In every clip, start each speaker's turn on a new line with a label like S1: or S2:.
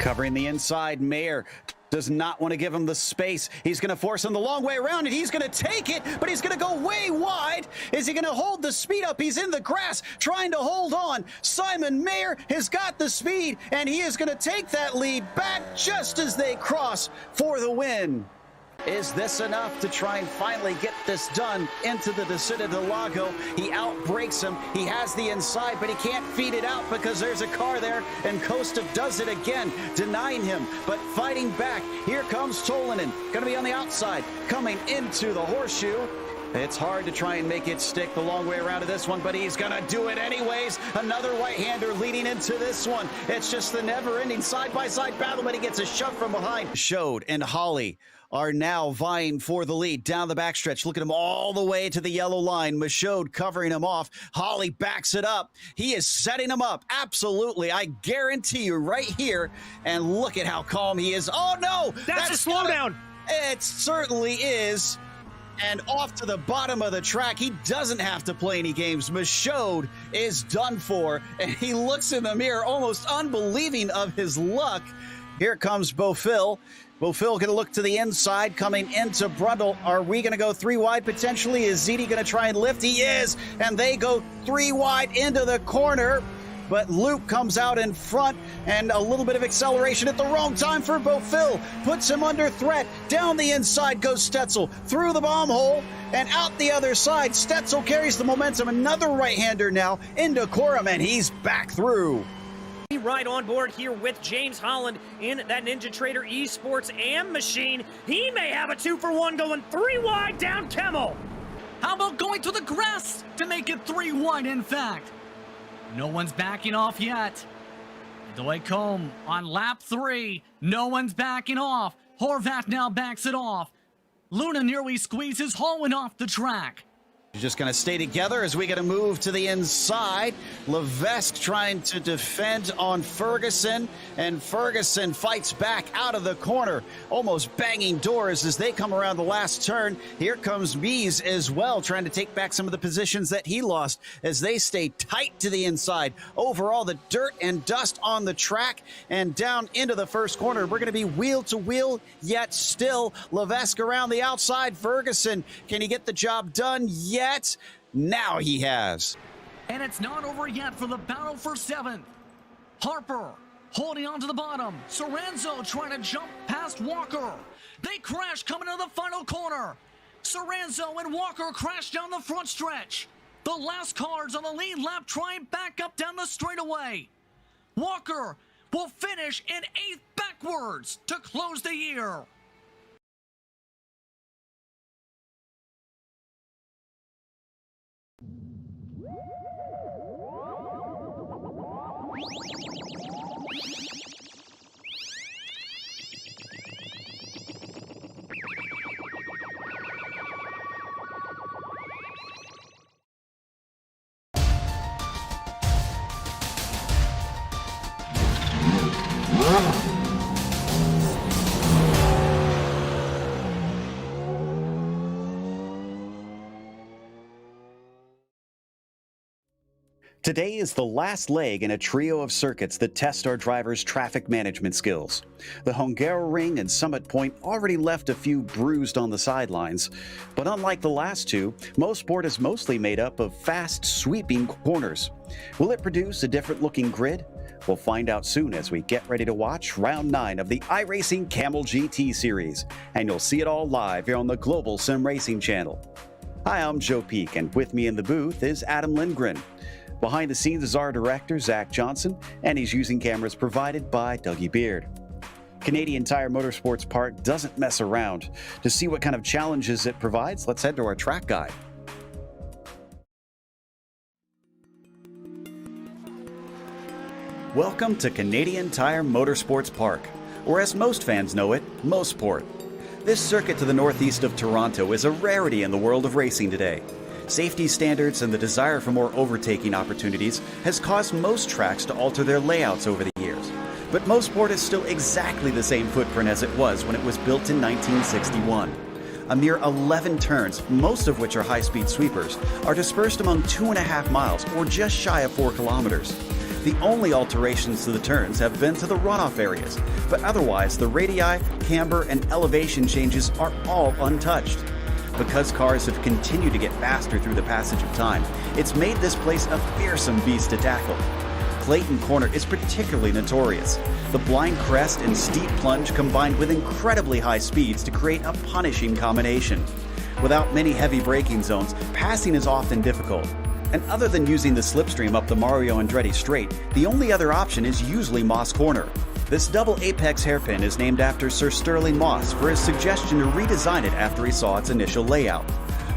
S1: Covering the inside, Mayer does not want to give him the space. He's going to force him the long way around, and he's going to take it, but he's going to go way wide. Is he going to hold the speed up? He's in the grass trying to hold on. Simon Mayer has got the speed, and he is going to take that lead back just as they cross for the win. Is this enough to try and finally get this done into the Descida del Lago? He outbreaks him. He has the inside, but he can't feed it out because there's a car there, and Costa does it again, denying him, but fighting back. Here comes Tolanen, going to be on the outside, coming into the horseshoe. It's hard to try and make it stick the long way around to this one, but he's going to do it anyways. Another right-hander leading into this one. It's just the never-ending side-by-side battle, but he gets a shove from behind. Showed and Holly are now vying for the lead down the backstretch. Look at him all the way to the yellow line. Michaud covering him off. Holly backs it up. He is setting him up. Absolutely. I guarantee you right here. And look at how calm he is. Oh, no.
S2: That's a slowdown.
S1: It certainly is. And off to the bottom of the track. He doesn't have to play any games. Michaud is done for. And he looks in the mirror almost unbelieving of his luck. Here comes Beaufil. Beaufil going to look to the inside, coming into Brundle. Are we going to go 3 wide potentially? Is Ziti going to try and lift? He is, and they go 3 wide into the corner. But Luke comes out in front, and a little bit of acceleration at the wrong time for Beaufil. Puts him under threat. Down the inside goes Stetzel, through the bomb hole, and out the other side. Stetzel carries the momentum. Another right-hander now into Corum, and he's back through.
S2: Right on board here with James Holland in that Ninja Trader Esports AM machine. He may have a 2-for-1 going 3 wide down Kamel.
S3: How about going to the grass to make it 3 wide, in fact? No one's backing off yet. Doycombe on lap 3. No one's backing off. Horvat now backs it off. Luna nearly squeezes Holland off the track.
S1: You're just going to stay together as we get a move to the inside. Levesque trying to defend on Ferguson, and Ferguson fights back out of the corner, almost banging doors as they come around the last turn. Here comes Mies as well, trying to take back some of the positions that he lost as they stay tight to the inside. Overall, the dirt and dust on the track and down into the first corner. We're going to be wheel to wheel, yet still Levesque around the outside. Ferguson, can he get the job done? Yet now he has.
S3: And it's not over yet for the battle for 7th. Harper holding on to the bottom. Soranzo trying to jump past Walker. They crash coming to the final corner. Soranzo and Walker crash down the front stretch. The last cars on the lead lap trying back up down the straightaway. Walker will finish in 8th backwards to close the year.
S1: Today is the last leg in a trio of circuits that test our drivers' traffic management skills. The Hungaroring and Summit Point already left a few bruised on the sidelines, but unlike the last two, Mosport is mostly made up of fast, sweeping corners. Will it produce a different-looking grid? We'll find out soon as we get ready to watch Round 9 of the iRacing Kamel GT Series, and you'll see it all live here on the Global SimRacing channel. Hi, I'm Joe Peak, and with me in the booth is Adam Lindgren. Behind the scenes is our director, Zach Johnson, and he's using cameras provided by Dougie Beard. Canadian Tire Motorsports Park doesn't mess around. To see what kind of challenges it provides, let's head to our track guide. Welcome to Canadian Tire Motorsports Park, or as most fans know it, Mosport. This circuit to the northeast of Toronto is a rarity in the world of racing today. Safety standards and the desire for more overtaking opportunities has caused most tracks to alter their layouts over the years. But Mosport is still exactly the same footprint as it was when it was built in 1961. A mere 11 turns, most of which are high-speed sweepers, are dispersed among 2.5 miles or just shy of 4 kilometers. The only alterations to the turns have been to the runoff areas, but otherwise the radii, camber, and elevation changes are all untouched. Because cars have continued to get faster through the passage of time, it's made this place a fearsome beast to tackle. Clayton Corner is particularly notorious. The blind crest and steep plunge combined with incredibly high speeds to create a punishing combination. Without many heavy braking zones, passing is often difficult. And other than using the slipstream up the Mario Andretti straight, the only other option is usually Moss Corner. This double apex hairpin is named after Sir Sterling Moss for his suggestion to redesign it after he saw its initial layout.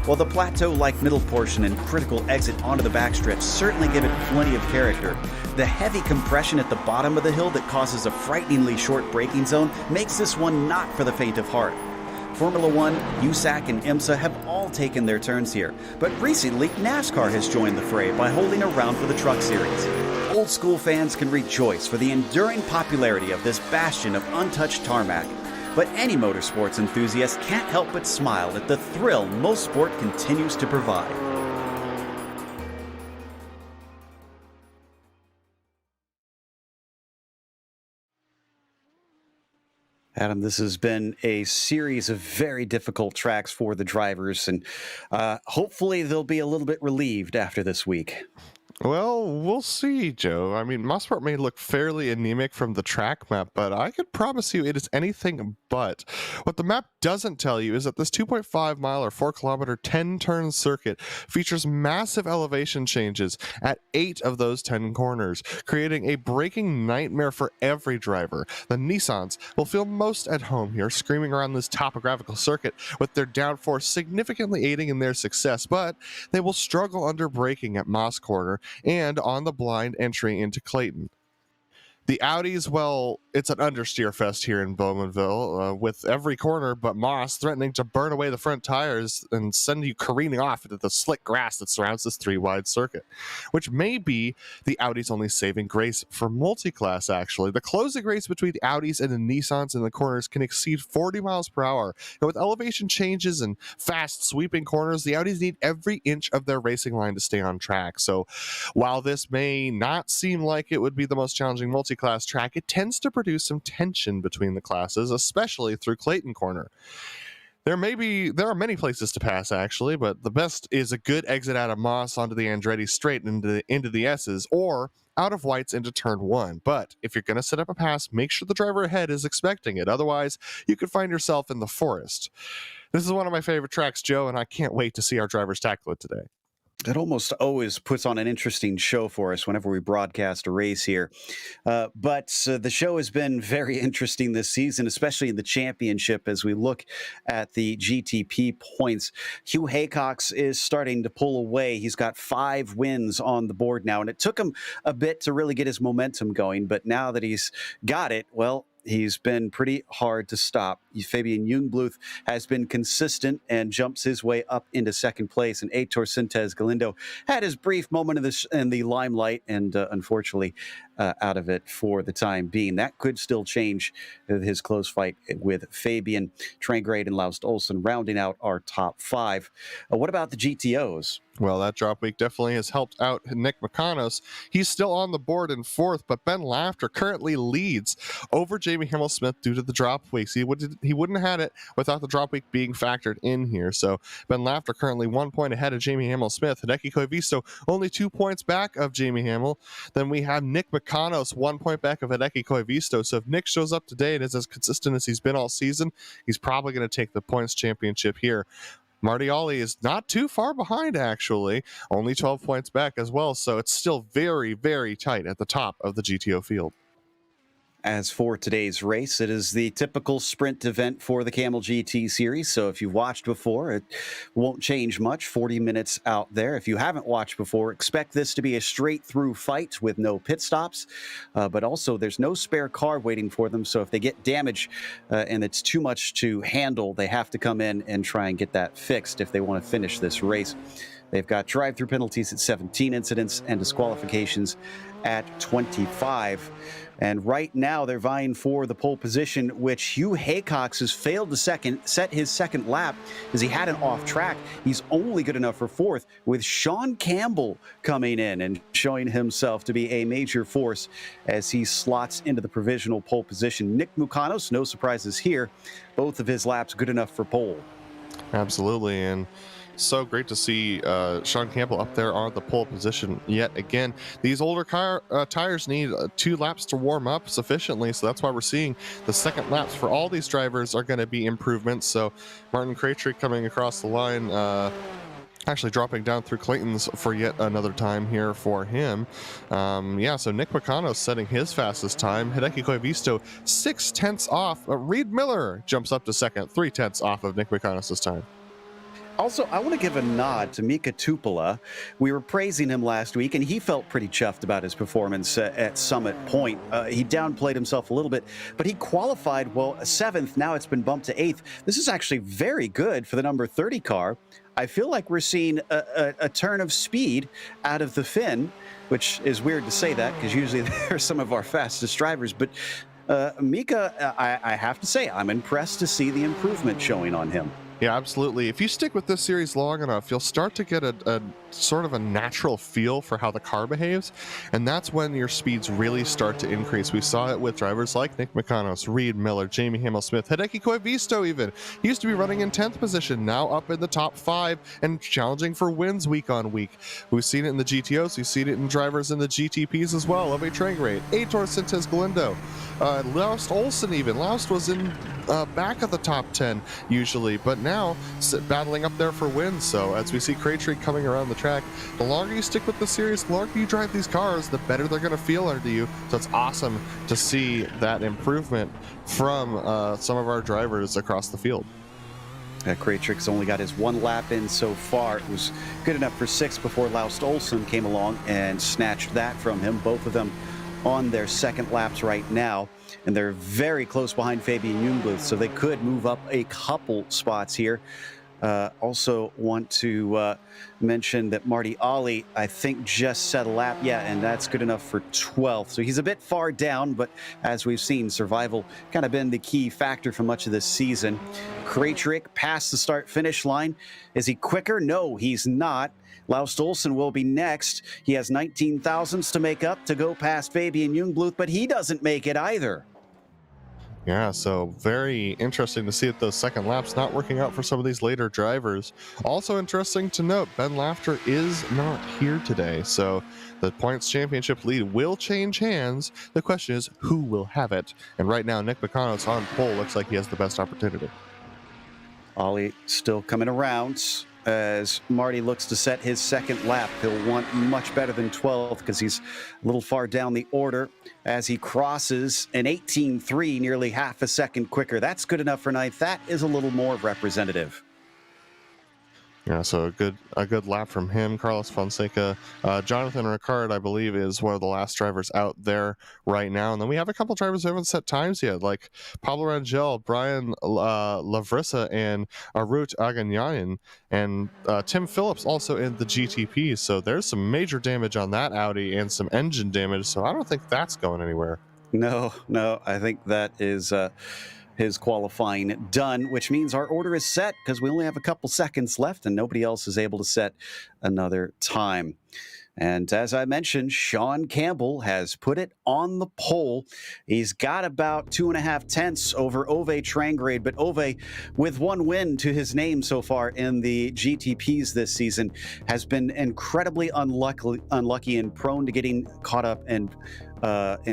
S1: While the plateau-like middle portion and critical exit onto the backstretch certainly give it plenty of character, the heavy compression at the bottom of the hill that causes a frighteningly short braking zone makes this one not for the faint of heart. Formula One, USAC, and IMSA have all taken their turns here, but recently NASCAR has joined the fray by holding a round for the Truck Series. Old school fans can rejoice for the enduring popularity of this bastion of untouched tarmac, but any motorsports enthusiast can't help but smile at the thrill Mosport continues to provide. Adam, this has been a series of very difficult tracks for the drivers, and hopefully they'll be a little bit relieved after this week.
S4: Well, we'll see, Joe. I mean, Mosport may look fairly anemic from the track map, but I could promise you it is anything but. What the map doesn't tell you is that this 2.5 mile or 4 kilometer 10 turn circuit features massive elevation changes at 8 of those 10 corners, creating a braking nightmare for every driver. The Nissans will feel most at home here, screaming around this topographical circuit with their downforce significantly aiding in their success, but they will struggle under braking at Moss Corner and on the blind entry into Clayton. The Audis, well, it's an understeer fest here in Bowmanville, with every corner but Moss threatening to burn away the front tires and send you careening off into the slick grass that surrounds this 3-wide circuit, which may be the Audis' only saving grace for multi-class, actually. The closing race between the Audis and the Nissans in the corners can exceed 40 miles per hour, and with elevation changes and fast sweeping corners, the Audis need every inch of their racing line to stay on track. So while this may not seem like it would be the most challenging multi-class track, it tends to produce some tension between the classes, especially through Clayton Corner. There are many places to pass, actually, but the best is a good exit out of Moss onto the Andretti straight into the S's, or out of Whites into turn 1. But if you're going to set up a pass, make sure the driver ahead is expecting it. Otherwise, you could find yourself in the forest. This is one of my favorite tracks, Joe, and I can't wait to see our drivers tackle it today.
S1: It almost always puts on an interesting show for us whenever we broadcast a race here. But the show has been very interesting this season, especially in the championship as we look at the GTP points. Hugh Haycox is starting to pull away. He's got 5 wins on the board now, and it took him a bit to really get his momentum going. But now that he's got it, well, he's been pretty hard to stop. Fabian Jungbluth has been consistent and jumps his way up into second place. And Heitor Sintes Galindo had his brief moment in the limelight and unfortunately out of it for the time being. That could still change his close fight with Fabian Trangrade and Laust Olsen rounding out our top 5. What about the GTOs?
S4: Well, that drop week definitely has helped out Nick McConos. He's still on the board in 4th, but Ben Lafter currently leads over Jamie Himmel-Smith due to the drop weeks. He wouldn't have had it without the drop week being factored in here. So Ben Lafter currently 1 point ahead of Jamie Himmel-Smith. Hideki Koivisto only 2 points back of Jamie Himmel. Then we have Nick McConos 1 point back of Hideki Koivisto. So if Nick shows up today and is as consistent as he's been all season, he's probably going to take the points championship here. Marty Ollie is not too far behind, actually, only 12 points back as well, so it's still very, very tight at the top of the GTO field.
S1: As for today's race, it is the typical sprint event for the Kamel GT series. So if you've watched before, it won't change much. 40 minutes out there. If you haven't watched before, expect this to be a straight through fight with no pit stops. But also there's no spare car waiting for them. So if they get damage and it's too much to handle, they have to come in and try and get that fixed if they want to finish this race. They've got drive-through penalties at 17 incidents and disqualifications at 25. And right now they're vying for the pole position, which Hugh Haycox has failed to set his second lap as he had an off track. He's only good enough for fourth, with Sean Campbell coming in and showing himself to be a major force as he slots into the provisional pole position. Nick Mukanos, no surprises here. Both of his laps good enough for pole.
S4: Absolutely, and so great to see Sean Campbell up there on the pole position yet again. These older tires need 2 laps to warm up sufficiently, so that's why we're seeing the second laps for all these drivers are going to be improvements. So Martin Krejcik coming across the line, actually dropping down through Clayton's for yet another time here for him. So Nick Picano setting his fastest time. Hideki Koivisto 6/10 off. Reed Miller jumps up to second, 3/10 off of Nick Picano's time.
S1: Also, I want to give a nod to Mika Tupola. We were praising him last week, and he felt pretty chuffed about his performance at Summit Point. He downplayed himself a little bit, but he qualified, 7th. Now it's been bumped to 8th. This is actually very good for the number 30 car. I feel like we're seeing a turn of speed out of the Finn, which is weird to say that because usually they're some of our fastest drivers. But Mika, I have to say, I'm impressed to see the improvement showing on him.
S4: Yeah, absolutely. If you stick with this series long enough, you'll start to get a sort of a natural feel for how the car behaves, and that's when your speeds really start to increase. We saw it with drivers like Nick Mikanos, Reed Miller, Jamie Hamill-Smith, Hideki Koivisto even. He used to be running in 10th position, now up in the top 5 and challenging for wins week on week. We've seen it in the GTOs, we've seen it in drivers in the GTPs as well. Ove Trangrate, Aitor Sintes Galindo, Laust Olsen even. Laust was in back of the top 10 usually, but now battling up there for wins. So as we see Krejcik coming around the track, the longer you stick with the series, the longer you drive these cars, the better they're going to feel under you. So it's awesome to see that improvement from some of our drivers across the field.
S1: Krejcik's only got his 1 lap in so far. It was good enough for 6 before Laust Olsen came along and snatched that from him. Both of them on their second laps right now, and they're very close behind Fabian Jungbluth, so they could move up a couple spots here. Also want to mention that Marty Ollie, I think, just set a lap. Yeah, and that's good enough for 12th. So he's a bit far down, but as we've seen, survival kind of been the key factor for much of this season. Krejcik past the start-finish line. Is he quicker? No, he's not. Laust Olsen will be next. He has 19 thousandths to make up to go past Fabian Jungbluth, but he doesn't make it either.
S4: Yeah, so very interesting to see that those second laps not working out for some of these later drivers. Also interesting to note, Ben Laughter is not here today, so the points championship lead will change hands. The question is, who will have it? And right now, Nick Mikanos on pole looks like he has the best opportunity.
S1: Ollie still coming around as Marty looks to set his second lap. He'll want much better than 12th because he's a little far down the order as he crosses an 18.3, nearly half a second quicker. That's good enough for 9th. That is a little more representative.
S4: Yeah, so a good lap from him. Carlos Fonseca, Jonathan Ricard, I believe, is one of the last drivers out there right now. And then we have a couple drivers who haven't set times yet, like Pablo Rangel, Brian Lavrissa, and Arut Aganyanin, and Tim Phillips also in the GTP. So there's some major damage on that Audi and some engine damage. So I don't think that's going anywhere.
S1: No, I think that is his qualifying done, which means our order is set because we only have a couple seconds left and nobody else is able to set another time. And as I mentioned, Sean Campbell has put it on the pole. He's got about 2.5 tenths over Ove Trangrade, but Ove, with 1 win to his name so far in the GTPs this season, has been incredibly unlucky and prone to getting caught up in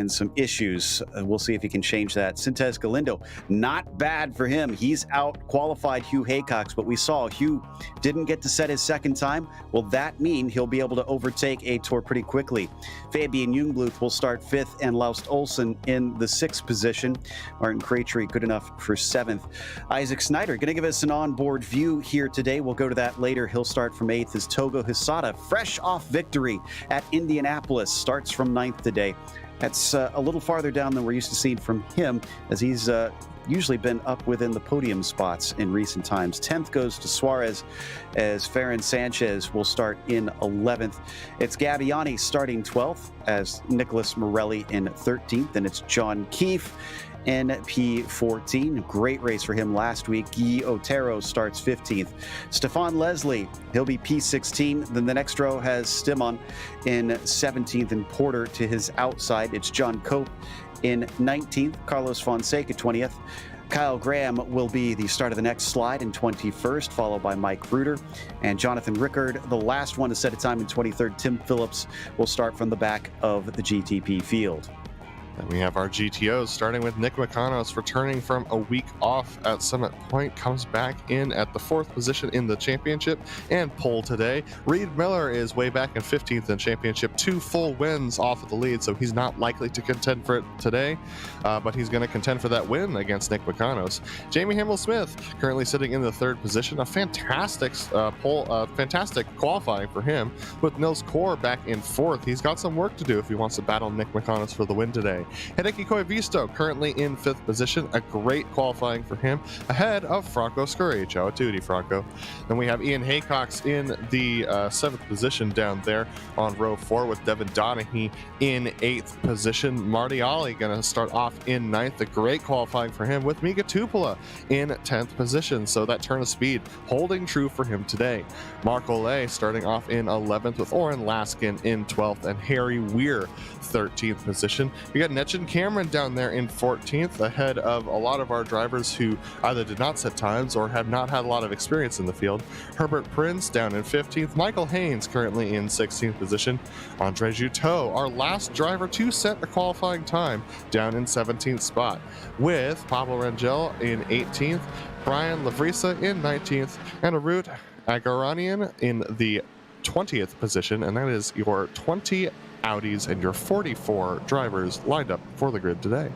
S1: some issues. We'll see if he can change that. Sintes Galindo, not bad for him. He's out-qualified Hugh Haycox, but we saw Hugh didn't get to set his second time. Will that mean he'll be able to overtake Aitor pretty quickly? Fabian Jungbluth will start 5th and Laust Olsen in the 6th position. Martin Krejcik good enough for 7th. Isaac Snyder going to give us an onboard view here today. We'll go to that later. He'll start from 8th as Togo Hisada, fresh off victory at Indianapolis, starts from 9th today. That's a little farther down than we're used to seeing from him, as he's usually been up within the podium spots in recent times. 10th goes to Suarez, as Ferran Sanchez will start in 11th. It's Gabbiani starting 12th, as Nicholas Morelli in 13th, and it's John Keefe in P14. Great race for him last week. Guy Otero starts 15th. Stefan Leslie, he'll be P16. Then the next row has Stimon in 17th and Porter to his outside. It's John Cope in 19th. Carlos Fonseca 20th. Kyle Graham will be the start of the next slide in 21st, followed by Mike Bruder and Jonathan Rickard. The last one to set a time in 23rd, Tim Phillips, will start from the back of the GTP field.
S4: And we have our GTOs, starting with Nick McConos, returning from a week off at Summit Point, comes back in at the 4th position in the championship and pole today. Reed Miller is way back in 15th in championship, 2 full wins off of the lead, so he's not likely to contend for it today, but he's going to contend for that win against Nick McConos. Jamie Hamill-Smith currently sitting in the 3rd position, a fantastic fantastic qualifying for him, with Nils Kor back in 4th. He's got some work to do if he wants to battle Nick McConos for the win today. Hideki Koivisto currently in 5th position, a great qualifying for him, ahead of Franco Scurry. Ciao a tutti, Franco. Then we have Ian Haycox in the 7th position down there on row 4, with Devin Donaghy in 8th position. Marty Ollie going to start off in 9th, a great qualifying for him, with Mika Tupola in 10th position, so that turn of speed holding true for him today. Mark Olay starting off in 11th, with Oren Laskin in 12th and Harry Weir 13th position. We got Netchin Cameron down there in 14th, ahead of a lot of our drivers who either did not set times or have not had a lot of experience in the field. Herbert Prince down in 15th. Michael Haynes currently in 16th position. Andre Juteau, our last driver to set a qualifying time, down in 17th spot, with Pablo Rangel in 18th, Brian Lavrisa in 19th, and Arut Agaranian in the 20th position, and that is your 20 Audis and your 44 drivers lined up for the grid today.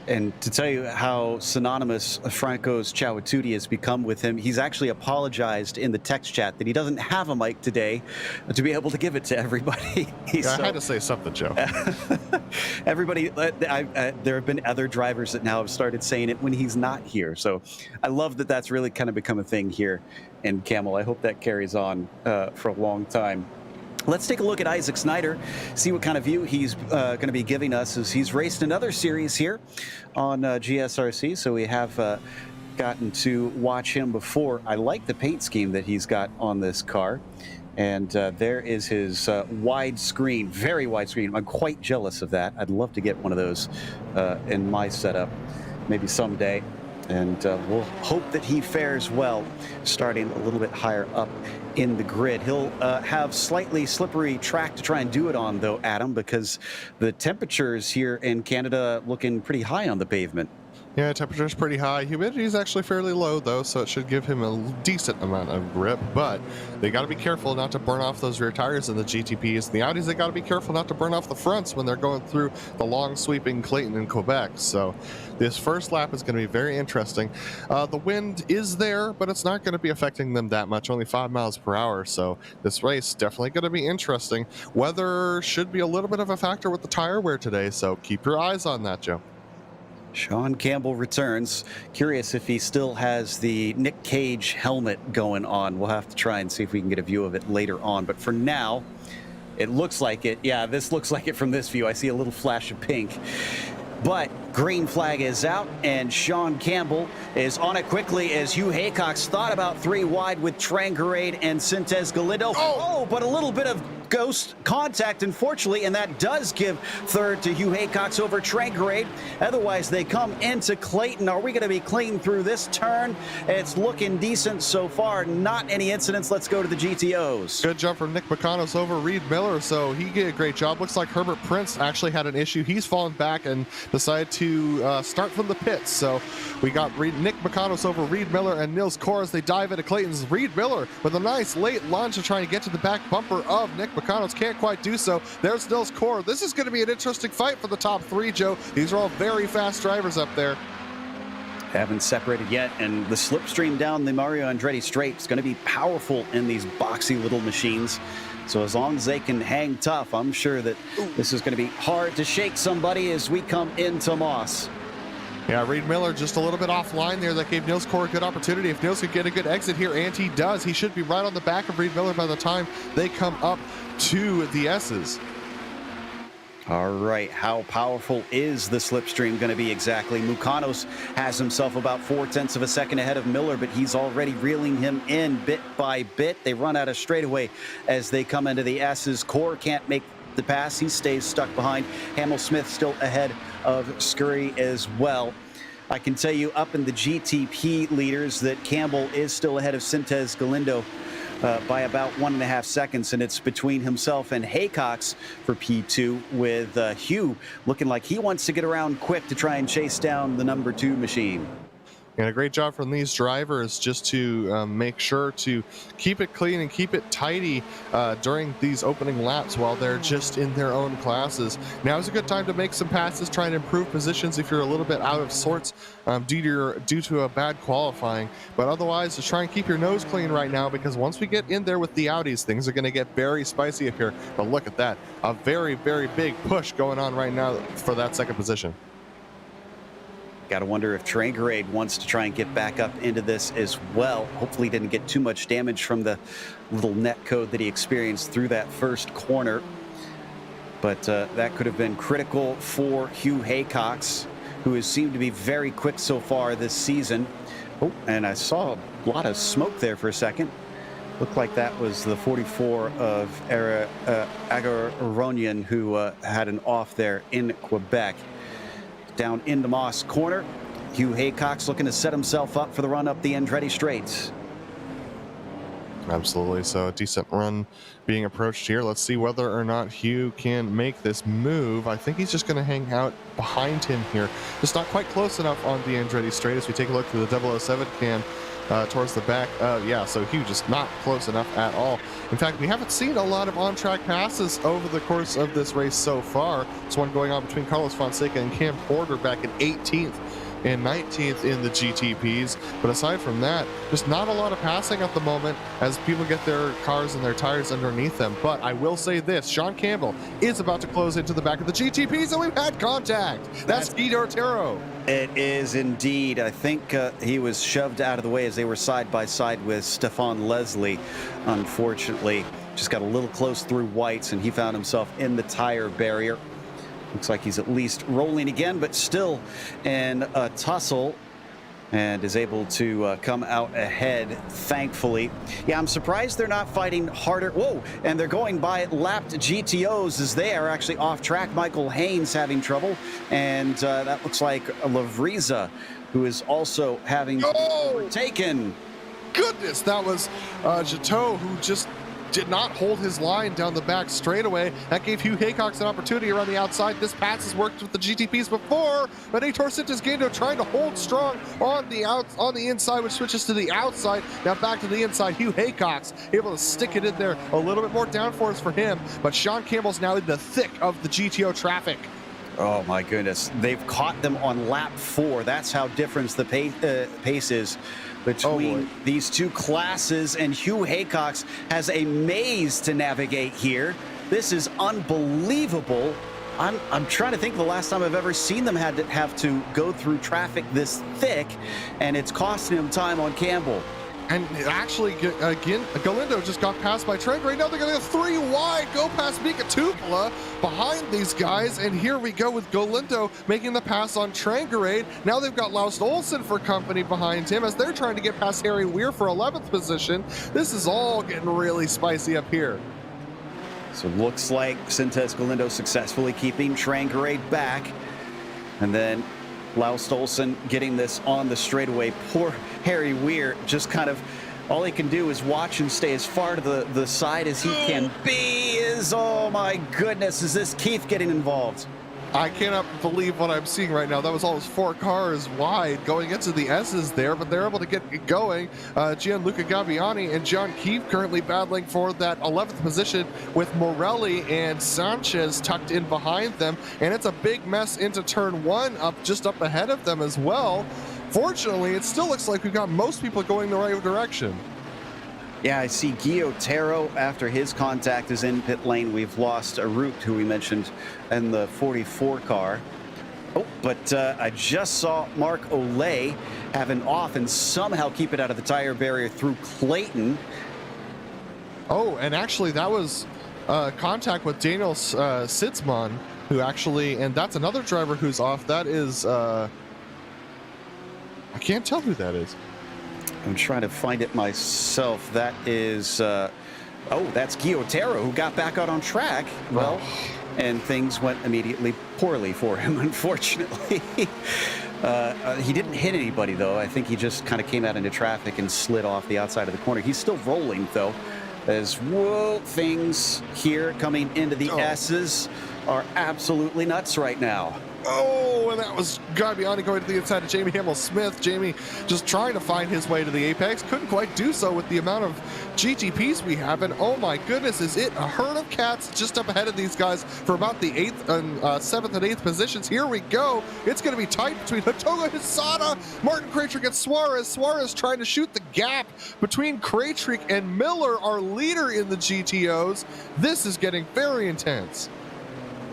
S1: And to tell you how synonymous Franco's Ciao a tutti has become with him, he's actually apologized in the text chat that he doesn't have a mic today to be able to give it to everybody.
S4: I had to say something, Joe.
S1: Everybody, there have been other drivers that now have started saying it when he's not here. So I love that that's really kind of become a thing here in Kamel. I hope that carries on for a long time. Let's take a look at Isaac Snyder, see what kind of view he's going to be giving us, as he's raced another series here on GSRC. So we have gotten to watch him before. I like the paint scheme that he's got on this car. And there is his wide screen, very wide screen. I'm quite jealous of that. I'd love to get one of those in my setup, maybe someday. And we'll hope that he fares well, starting a little bit higher up in the grid. He'll have slightly slippery track to try and do it on, though, Adam, because the temperatures here in Canada looking pretty high on the pavement.
S4: Yeah, temperature's pretty high. Humidity is actually fairly low, though, so it should give him a decent amount of grip. But they got to be careful not to burn off those rear tires in the GTPs. And the Audis, they got to be careful not to burn off the fronts when they're going through the long sweeping Clayton and Quebec. So this first lap is going to be very interesting. The wind is there, but it's not going to be affecting them that much, only 5 miles per hour. So this race definitely going to be interesting. Weather should be a little bit of a factor with the tire wear today, so keep your eyes on that, Joe.
S1: Sean Campbell returns. Curious if he still has the Nick Cage helmet going on. We'll have to try and see if we can get a view of it later on. But for now, it looks like it. Yeah, this looks like it from this view. I see a little flash of pink. But green flag is out, and Sean Campbell is on it quickly as Hugh Haycox thought about 3 wide with Trangarade and Sintez Galindo. But a little bit of ghost contact, unfortunately, and that does give third to Hugh Haycox over Trangarade. Otherwise, they come into Clayton. Are we going to be clean through this turn? It's looking decent so far. Not any incidents. Let's go to the GTOs.
S4: Good job from Nick McConos over Reed Miller, so he did a great job. Looks like Herbert Prince actually had an issue. He's fallen back and decided to start from the pits. So we got Nick McConos over Reed Miller and Nils Kor as they dive into Clayton's. Reed Miller with a nice late lunge to try and get to the back bumper of Nick McConos. Can't quite do so. There's Nils Kor. This is going to be an interesting fight for the top 3, Joe. These are all very fast drivers up there.
S1: Haven't separated yet, and the slipstream down the Mario Andretti straight is going to be powerful in these boxy little machines. So as long as they can hang tough, I'm sure that this is going to be hard to shake somebody as we come into Moss.
S4: Yeah, Reed Miller just a little bit offline there. That gave Nils Core a good opportunity. If Nils could get a good exit here, and he does, he should be right on the back of Reed Miller by the time they come up to the S's.
S1: All right, how powerful is the slipstream going to be exactly? Mukanos has himself about 0.4 of a second ahead of Miller, but he's already reeling him in bit by bit. They run out of straightaway as they come into the S's. Core can't make the pass. He stays stuck behind. Hamill Smith still ahead of Scurry as well. I can tell you up in the GTP leaders that Campbell is still ahead of Sintez Galindo by about 1.5 seconds, and it's between himself and Haycox for P2, with Hugh looking like he wants to get around quick to try and chase down the number 2 machine.
S4: And a great job from these drivers just to make sure to keep it clean and keep it tidy during these opening laps while they're just in their own classes. Now is a good time to make some passes, try and improve positions if you're a little bit out of sorts due to a bad qualifying. But otherwise, just try and keep your nose clean right now, because once we get in there with the Audis, things are going to get very spicy up here. But look at that, a very, very big push going on right now for that second position.
S1: Got to wonder if Trangerade wants to try and get back up into this as well. Hopefully didn't get too much damage from the little net code that he experienced through that first corner. But that could have been critical for Hugh Haycox, who has seemed to be very quick so far this season. Oh, and I saw a lot of smoke there for a second. Looked like that was the 44 of Agaronian who had an off there in Quebec. Down into Moss corner, Hugh Haycox looking to set himself up for the run up the Andretti Straights.
S4: Absolutely. So a decent run being approached here. Let's see whether or not Hugh can make this move. I think he's just going to hang out behind him here. Just not quite close enough on the Andretti Straight as we take a look through the 007 cam. Towards the back. Yeah, so Hugh just not close enough at all. In fact, we haven't seen a lot of on-track passes over the course of this race so far. It's one going on between Carlos Fonseca and Cam Porter back in 18th and 19th in the GTPs. But aside from that, just not a lot of passing at the moment as people get their cars and their tires underneath them. But I will say this, Sean Campbell is about to close into the back of the GTPs, and we've had contact. That's Guido Otero.
S1: It is indeed. I think he was shoved out of the way as they were side by side with Stefan Leslie. Unfortunately, just got a little close through whites, and he found himself in the tire barrier. Looks like he's at least rolling again, but still in a tussle, and is able to come out ahead, thankfully. Yeah, I'm surprised they're not fighting harder. Whoa, and they're going by lapped GTOs as they are actually off track. Michael Haynes having trouble, and that looks like Lavriza, who is also having taken.
S4: Goodness, that was Jateau, who just did not hold his line down the back straightaway. That gave Hugh Haycox an opportunity around the outside. This pass has worked with the GTPs before, but Heitor Sintes Galindo trying to hold strong on the inside, which switches to the outside. Now back to the inside. Hugh Haycox able to stick it in there. A little bit more downforce for him, but Sean Campbell's now in the thick of the GTO traffic.
S1: Oh my goodness, they've caught them on lap 4. That's how different the pace is between these two classes, and Hugh Haycox has a maze to navigate here. This is unbelievable. I'm trying to think of the last time I've ever seen them have to go through traffic this thick, and it's costing him time on Campbell.
S4: And actually, again, Galindo just got passed by Trent. Right now, they're going to go 3 wide, go past Mika Tupela behind these guys. And here we go with Galindo making the pass on Trangerade. Now they've got Laust Olsen for company behind him as they're trying to get past Harry Weir for 11th position. This is all getting really spicy up here.
S1: So it looks like Sintes Galindo successfully keeping Trangerade back. And then Laust Olsen getting this on the straightaway. Poor Harry Weir, just kind of all he can do is watch and stay as far to the side as he can be. Oh my goodness, is this Keith getting involved?
S4: I cannot believe what I'm seeing right now. That was almost 4 cars wide going into the S's there, but they're able to get it going. Gianluca Gabbiani and John Keefe currently battling for that 11th position with Morelli and Sanchez tucked in behind them, and it's a big mess into turn 1 just up ahead of them as well. Fortunately, it still looks like we've got most people going the right direction.
S1: Yeah, I see Guido Otero after his contact is in pit lane. We've lost Arut, who we mentioned in the 44 car. Oh, but I just saw Mark Olay have an off and somehow keep it out of the tire barrier through Clayton.
S4: Oh, and actually that was contact with Daniel Sitzman, who actually, and that's another driver who's off. That is, I can't tell who that is.
S1: I'm trying to find it myself. That is, oh, that's Guillotero, who got back out on track. Well, and things went immediately poorly for him, unfortunately. He didn't hit anybody, though. I think he just kind of came out into traffic and slid off the outside of the corner. He's still rolling, though, as whoa, things here coming into the S's are absolutely nuts right now.
S4: Oh, and that was Gabbiani going to the inside of Jamie Hamill-Smith. Jamie just trying to find his way to the apex. Couldn't quite do so with the amount of GTPs we have. And oh my goodness, is it a herd of cats just up ahead of these guys for about the 8th and 7th and 8th positions. Here we go. It's going to be tight between Hatoga Hisada, Martin Kraytrick, and Suarez. Suarez trying to shoot the gap between Kraytrick and Miller, our leader in the GTOs. This is getting very intense.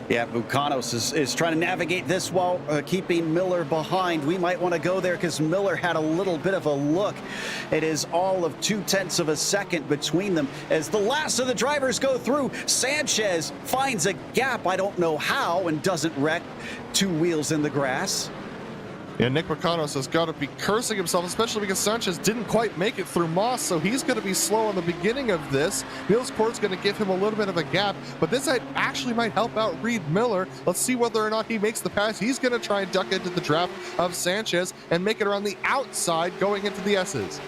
S1: Yeah, Bucanos is trying to navigate this while keeping Miller behind. We might want to go there because Miller had a little bit of a look. It is all of 0.2 of a second between them as the last of the drivers go through. Sanchez finds a gap, I don't know how, and doesn't wreck 2 wheels in the grass.
S4: Yeah, Nick Bucanos has got to be cursing himself, especially because Sanchez didn't quite make it through Moss, so he's going to be slow in the beginning of this. Niels Court's going to give him a little bit of a gap, but this actually might help out Reed Miller. Let's see whether or not he makes the pass. He's going to try and duck into the draft of Sanchez and make it around the outside going into the S's.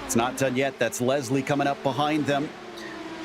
S1: It's not done yet. That's Leslie coming up behind them.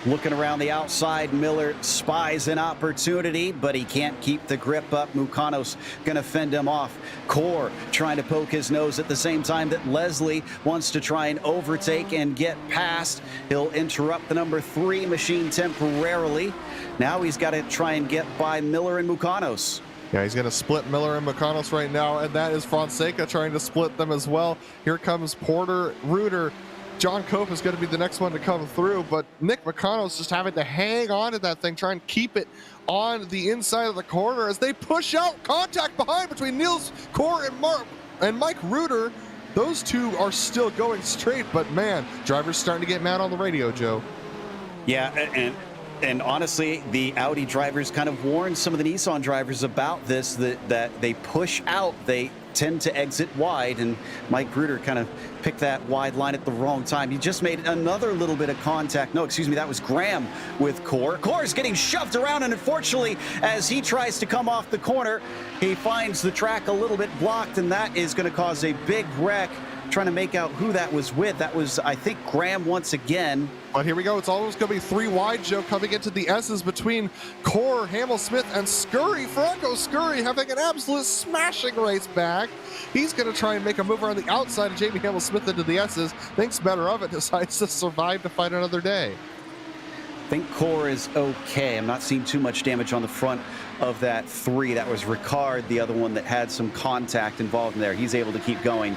S1: Looking around the outside, Miller spies an opportunity, but he can't keep the grip up. Mucanos going to fend him off. Core trying to poke his nose at the same time that Leslie wants to try and overtake and get past. He'll interrupt the number 3 machine temporarily. Now he's got to try and get by Miller and Mucanos.
S4: Yeah, he's going to split Miller and Mucanos right now, and that is Fonseca trying to split them as well. Here comes Porter, Reuter. John Cope is going to be the next one to come through, but Nick Mucanos just having to hang on to that thing, try and keep it on the inside of the corner as they push out. Contact behind between Niels Core and Mike Reuter. Those two are still going straight, but man, drivers starting to get mad on the radio, Joe.
S1: Yeah, and honestly, the Audi drivers kind of warned some of the Nissan drivers about this, that they push out, they tend to exit wide, and Mike Reuter kind of picked that wide line at the wrong time. He just made another little bit of contact. No, excuse me, that was Graham with Core. Core's getting shoved around, and unfortunately, as he tries to come off the corner, he finds the track a little bit blocked, and that is going to cause a big wreck. Trying to make out who that was with. That was, I think, Graham once again.
S4: But here we go. It's almost going to be 3 wide, Joe, coming into the S's between Core, Hamill-Smith, and Scurry. Franco Scurry having an absolute smashing race back. He's going to try and make a move around the outside of Jamie Hamill-Smith into the S's. Thinks better of it, decides to survive to fight another day.
S1: I think Core is okay. I'm not seeing too much damage on the front of that 3. That was Ricard, the other one that had some contact involved in there. He's able to keep going.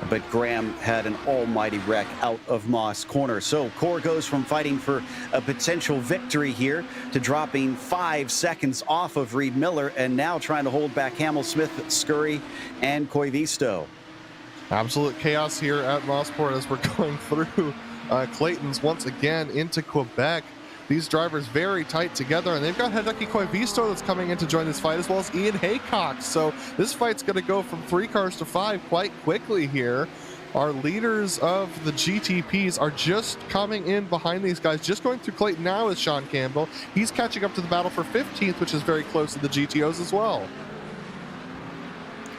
S1: But Graham had an almighty wreck out of Moss Corner. So Core goes from fighting for a potential victory here to dropping 5 seconds off of Reed Miller and now trying to hold back Hamill-Smith, Scurry, and Koivisto.
S4: Absolute chaos here at Mosport as we're going through Clayton's once again into Quebec. These drivers very tight together, and they've got Hideki Koivisto that's coming in to join this fight, as well as Ian Haycock. So this fight's going to go from 3 cars to 5 quite quickly here. Our leaders of the GTPs are just coming in behind these guys. Just going through Clayton now is Sean Campbell. He's catching up to the battle for 15th, which is very close to the GTOs as well.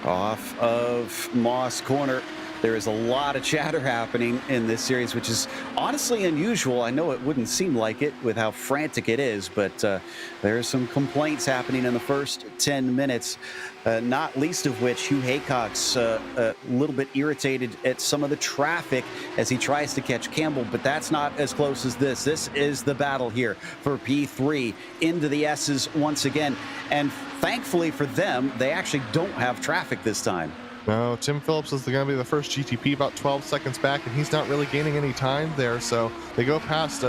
S1: Off of Moss Corner. There is a lot of chatter happening in this series, which is honestly unusual. I know it wouldn't seem like it with how frantic it is, but there are some complaints happening in the first 10 minutes, not least of which Hugh Haycock's a little bit irritated at some of the traffic as he tries to catch Campbell, but that's not as close as this. This is the battle here for P3 into the S's once again, and thankfully for them, they actually don't have traffic this time.
S4: No, Tim Phillips is going to be the first GTP about 12 seconds back, and he's not really gaining any time there. So they go past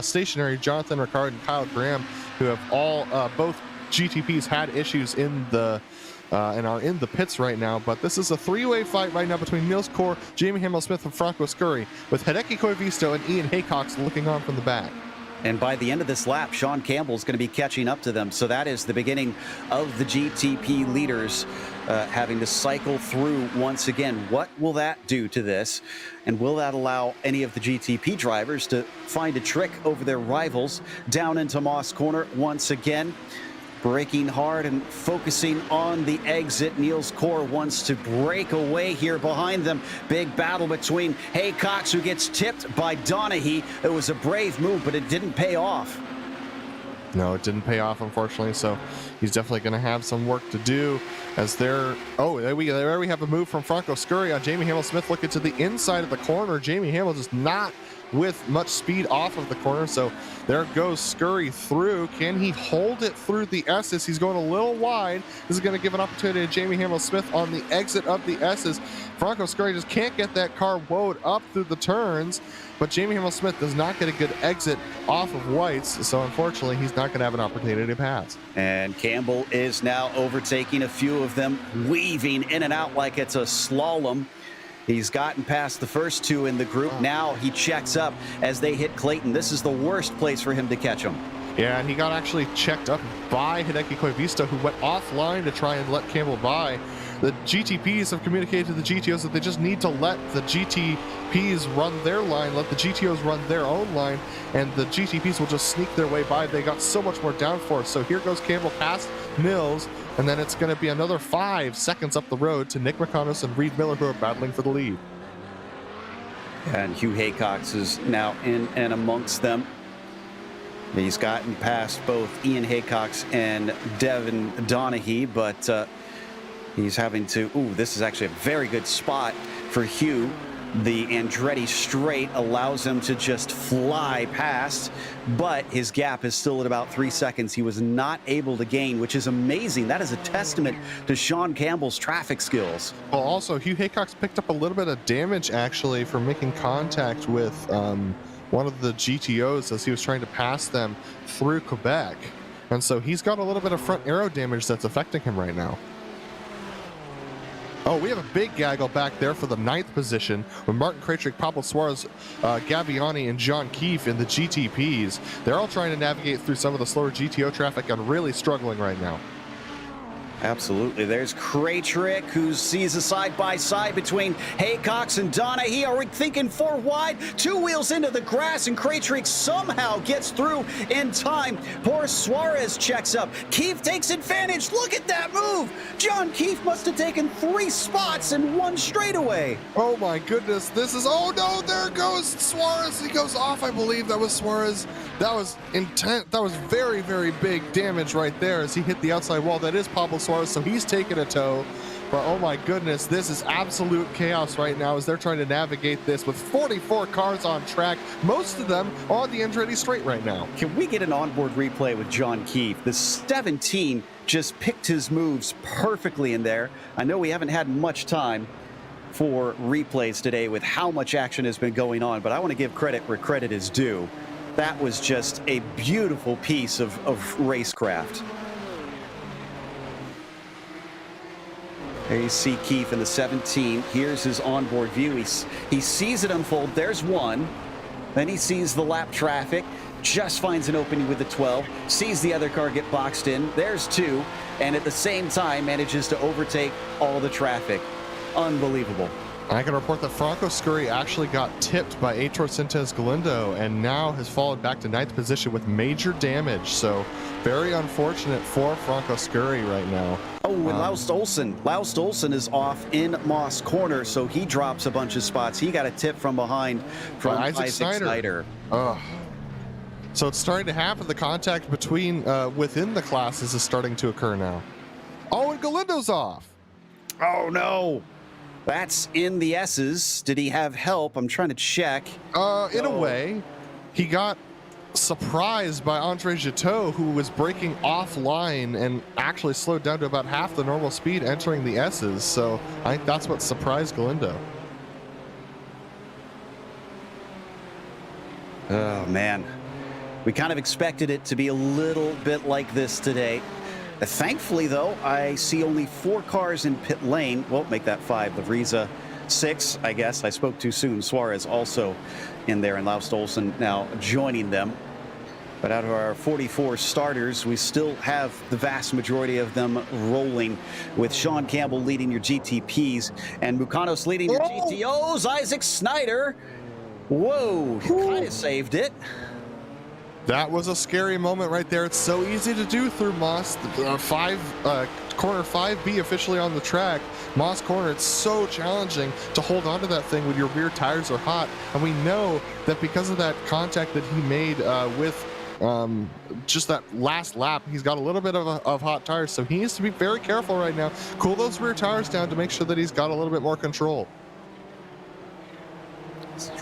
S4: stationary Jonathan Ricard and Kyle Graham, who have all both GTPs had issues in the and are in the pits right now, but this is a three-way fight right now between Niels Kor, Jamie Hamill-Smith, and Franco Scurry, with Hideki Koivisto and Ian Haycox looking on from the back.
S1: And by the end of this lap, Sean Campbell is going to be catching up to them. So that is the beginning of the GTP leaders having to cycle through once again. What will that do to this? And will that allow any of the GTP drivers to find a trick over their rivals down into Moss Corner once again? Braking hard and focusing on the exit. Niels Kor wants to break away here behind them. Big battle between Haycox, who gets tipped by Donaghy. It was a brave move, but it didn't pay off.
S4: No, it didn't pay off, unfortunately, so he's definitely going to have some work to do as they're... Oh, there we have a move from Franco Scurry on Jamie Hamill-Smith looking to the inside of the corner. Jamie Hamill just not with much speed off of the corner, so there goes Scurry through. Can he hold it through the S's? He's going a little wide. This is going to give an opportunity to Jamie Hamill-Smith on the exit of the S's. Franco Scurry just can't get that car woed up through the turns, but Jamie Hamill-Smith does not get a good exit off of Whites, so unfortunately he's not going to have an opportunity to pass.
S1: And Campbell is now overtaking a few of them, weaving in and out like it's a slalom. He's gotten past the first two in the group. Now he checks up as they hit Clayton. This is the worst place for him to catch him.
S4: Yeah, and he got actually checked up by Hideki Koivisto, who went offline to try and let Campbell by. The GTPs have communicated to the GTOs that they just need to let the GTPs run their line, let the GTOs run their own line, and the GTPs will just sneak their way by. They got so much more downforce. So here goes Campbell past Mills, and then it's going to be another 5 seconds up the road to Nick McConos and Reed Miller, who are battling for the lead.
S1: And Hugh Haycox is now in and amongst them. He's gotten past both Ian Haycox and Devin Donaghy, but he's having to... Ooh, this is actually a very good spot for Hugh. The Andretti straight allows him to just fly past, but his gap is still at about 3 seconds. He was not able to gain, which is amazing. That is a testament to Sean Campbell's traffic skills.
S4: Well, also, Hugh Haycox picked up a little bit of damage, actually, from making contact with one of the GTOs as he was trying to pass them through Quebec. And so he's got a little bit of front aero damage that's affecting him right now. Oh, we have a big gaggle back there for the 9th position with Martin Krajcik, Pablo Suarez, Gaviani, and John Keefe in the GTPs. They're all trying to navigate through some of the slower GTO traffic and really struggling right now.
S1: Absolutely. There's Krajcik, who sees a side-by-side between Haycox and Donaghy. Are we thinking 4 wide? 2 wheels into the grass, and Krajcik somehow gets through in time. Poor Suarez checks up. Keefe takes advantage. Look at that move. John Keefe must have taken 3 spots in 1 straightaway.
S4: Oh my goodness. This is... Oh no, there goes Suarez. He goes off, I believe. That was Suarez. That was intense. That was very, very big damage right there as he hit the outside wall. That is Pablo Suarez, so he's taking a tow. But oh my goodness, this is absolute chaos right now as they're trying to navigate this with 44 cars on track, most of them on the Andretti straight right now.
S1: Can we get an onboard replay with John Keefe? The 17 just picked his moves perfectly in there. I know we haven't had much time for replays today with how much action has been going on, but I want to give credit where credit is due. That was just a beautiful piece of racecraft. There you see Keefe in the 17. Here's his onboard view. He sees it unfold. There's 1. Then he sees the lap traffic, just finds an opening with the 12, sees the other car get boxed in. There's 2, and at the same time manages to overtake all the traffic. Unbelievable.
S4: I can report that Franco Scurry actually got tipped by Aitor Sintes Galindo and now has fallen back to 9th position with major damage. So very unfortunate for Franco Scurry right now.
S1: Oh, and Laust Olsen is off in Moss Corner, so he drops a bunch of spots. He got a tip from behind from Isaac Snyder.
S4: So it's starting to happen. The contact between within the classes is starting to occur now. Oh, and Galindo's off.
S1: Oh, no. That's in the S's. Did he have help? I'm trying to check.
S4: In a way, he got surprised by Andre Jiteau, who was braking offline and actually slowed down to about half the normal speed entering the S's. So I think that's what surprised Galindo.
S1: Oh, man. We kind of expected it to be a little bit like this today. Thankfully, though, I see only 4 cars in pit lane. Well, make that 5. Liveries 6, I guess. I spoke too soon. Suarez also in there, and Laust Olsen now joining them. But out of our 44 starters, we still have the vast majority of them rolling, with Sean Campbell leading your GTPs and Mukanos leading your GTOs. Isaac Snyder, whoa, kind of saved it.
S4: That was a scary moment right there. It's so easy to do through Moss. Corner 5B officially on the track. Moss corner, it's so challenging to hold onto that thing when your rear tires are hot. And we know that because of that contact that he made with just that last lap, he's got a little bit of hot tires. So he needs to be very careful right now. Cool those rear tires down to make sure that he's got a little bit more control.